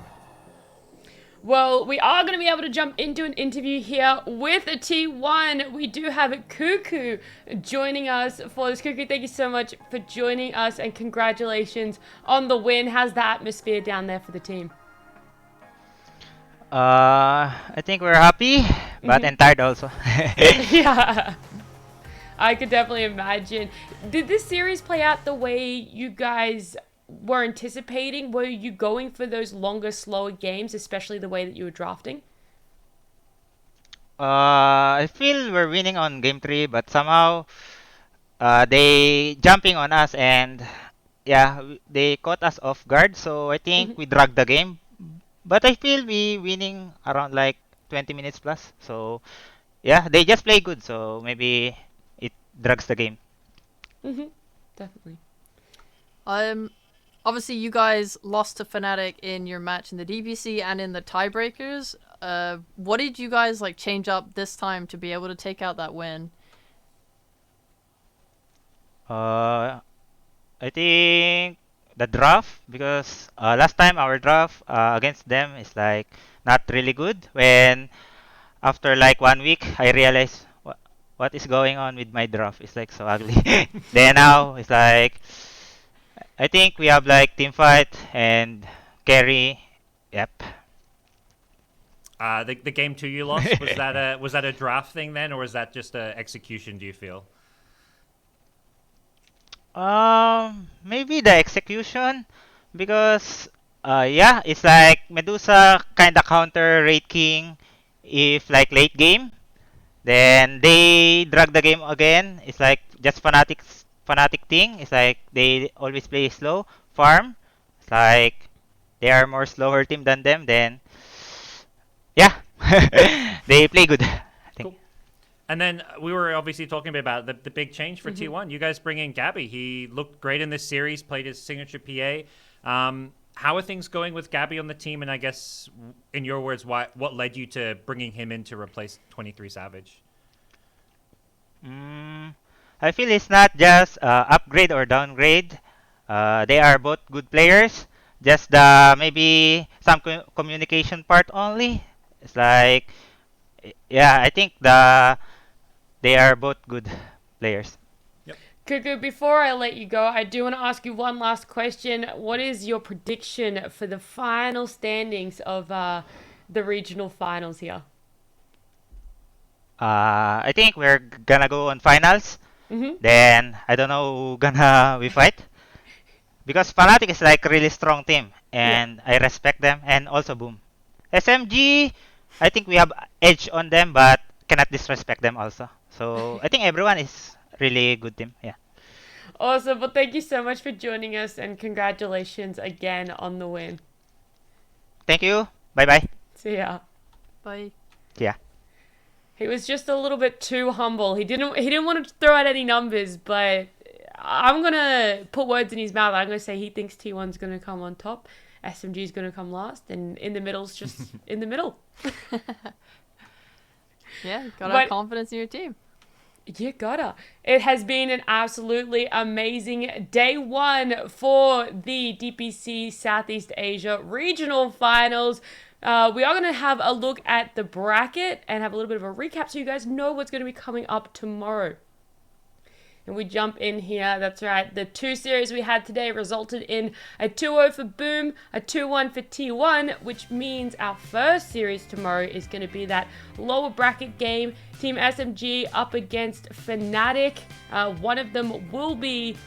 Well, we are going to be able to jump into an interview here with a T1. We do have Cuckoo joining us for this. Cuckoo, thank you so much for joining us and congratulations on the win. How's the atmosphere down there for the team? I think we're happy, but and tired also. Yeah, I could definitely imagine. Did this series play out the way you guys were anticipating? Were you going for those longer, slower games, especially the way that you were drafting? I feel we're winning on game 3, but somehow they jumping on us and yeah, they caught us off guard. So I think we dragged the game. But I feel we winning around like 20 minutes plus. So yeah, they just play good. So maybe it drags the game. Definitely. Obviously you guys lost to Fnatic in your match in the DPC and in the tiebreakers. What did you guys like change up this time to be able to take out that win? I think the draft because last time our draft against them is like not really good. When after like 1 week, I realized what is going on with my draft. It's like so ugly. Then now it's like I think we have like team fight and carry. Yep. The game 2 you lost, was that a draft thing then, or was that just a execution? Do you feel? Maybe the execution because yeah, it's like Medusa kinda counter Raid King if like late game. Then they drag the game again. It's like just fanatic thing. It's like they always play slow farm. It's like they are more slower team than them. Then yeah, they play good. I think. Cool. And then we were obviously talking about the big change for T1. You guys bring in Gabby. He looked great in this series, played his signature PA. How are things going with Gabby on the team? And I guess, in your words, what led you to bringing him in to replace 23 Savage? I feel it's not just upgrade or downgrade. They are both good players. Just the maybe some communication part only. It's like, yeah, I think they are both good players. Cuckoo, before I let you go, I do want to ask you one last question. What is your prediction for the final standings of the regional finals here? I think we're gonna go on finals. Then I don't know who gonna we fight because Fnatic is like really strong team and I respect them and also Boom. SMG, I think we have edge on them but cannot disrespect them also. So I think everyone is really good team. Yeah. Awesome. Well, thank you so much for joining us and congratulations again on the win. Thank you. Bye bye. See ya. Bye. Yeah. He was just a little bit too humble. He didn't want to throw out any numbers, but I'm gonna put words in his mouth. I'm gonna say he thinks T1's gonna come on top, SMG's gonna come last, and in the middle's just in the middle. Yeah, gotta have confidence in your team. You gotta. It has been an absolutely amazing day one for the DPC Southeast Asia Regional Finals. We are going to have a look at the bracket and have a little bit of a recap so you guys know what's going to be coming up tomorrow. And we jump in here. That's right. The two series we had today resulted in a 2-0 for Boom, a 2-1 for T1, which means our first series tomorrow is going to be that lower bracket game. Team SMG up against Fnatic. One of them will be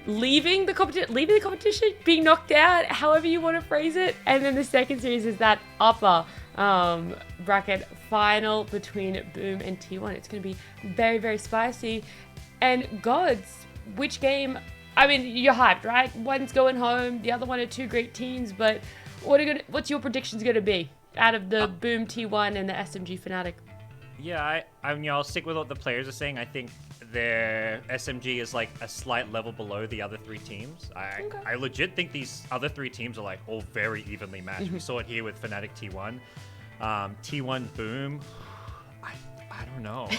leaving the competition, being knocked out, however you want to phrase it. And then the second series is that upper bracket final between Boom and T1. It's going to be very, very spicy. And GoDz, which game? I mean, you're hyped, right? One's going home, the other one are two great teams. But what's your predictions going to be out of the Boom T1 and the SMG Fnatic? Yeah, I'll stick with what the players are saying. I think their SMG is like a slight level below the other three teams. I legit think these other three teams are like all very evenly matched. We saw it here with Fnatic T1. T1 Boom. I don't know.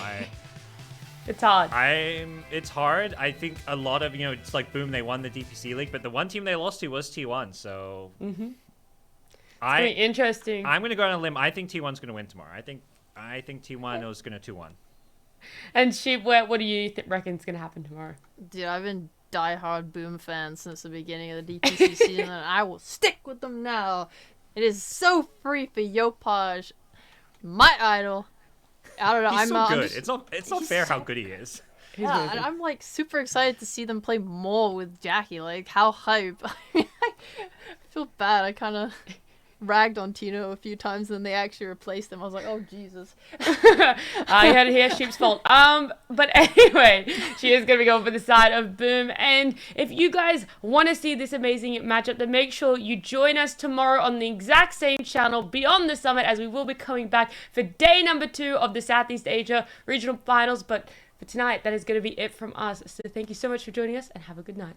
It's hard. It's hard. I think a lot of, it's like Boom, they won the DPC League, but the one team they lost to was T1, so... It's very interesting. I'm going to go on a limb. I think T1's going to win tomorrow. I think T1 is going to 2-1. And Sheep, what do you reckon is going to happen tomorrow? Dude, I've been diehard Boom fan since the beginning of the DPC season, and I will stick with them now. It is so free for Yopaj, my idol. I don't know. He's so good. It's not fair how good he is. Yeah, and I'm like super excited to see them play more with Jackie. Like, how hype. I feel bad. I kind of ragged on Tino a few times, and they actually replaced him. I was like, oh Jesus. I had to hear Sheep's fault. But anyway, she is going to be going for the side of Boom. And if you guys want to see this amazing matchup, then make sure you join us tomorrow on the exact same channel, Beyond the Summit, as we will be coming back for day number 2 of the Southeast Asia Regional Finals. But for tonight, that is going to be it from us. So thank you so much for joining us, and have a good night.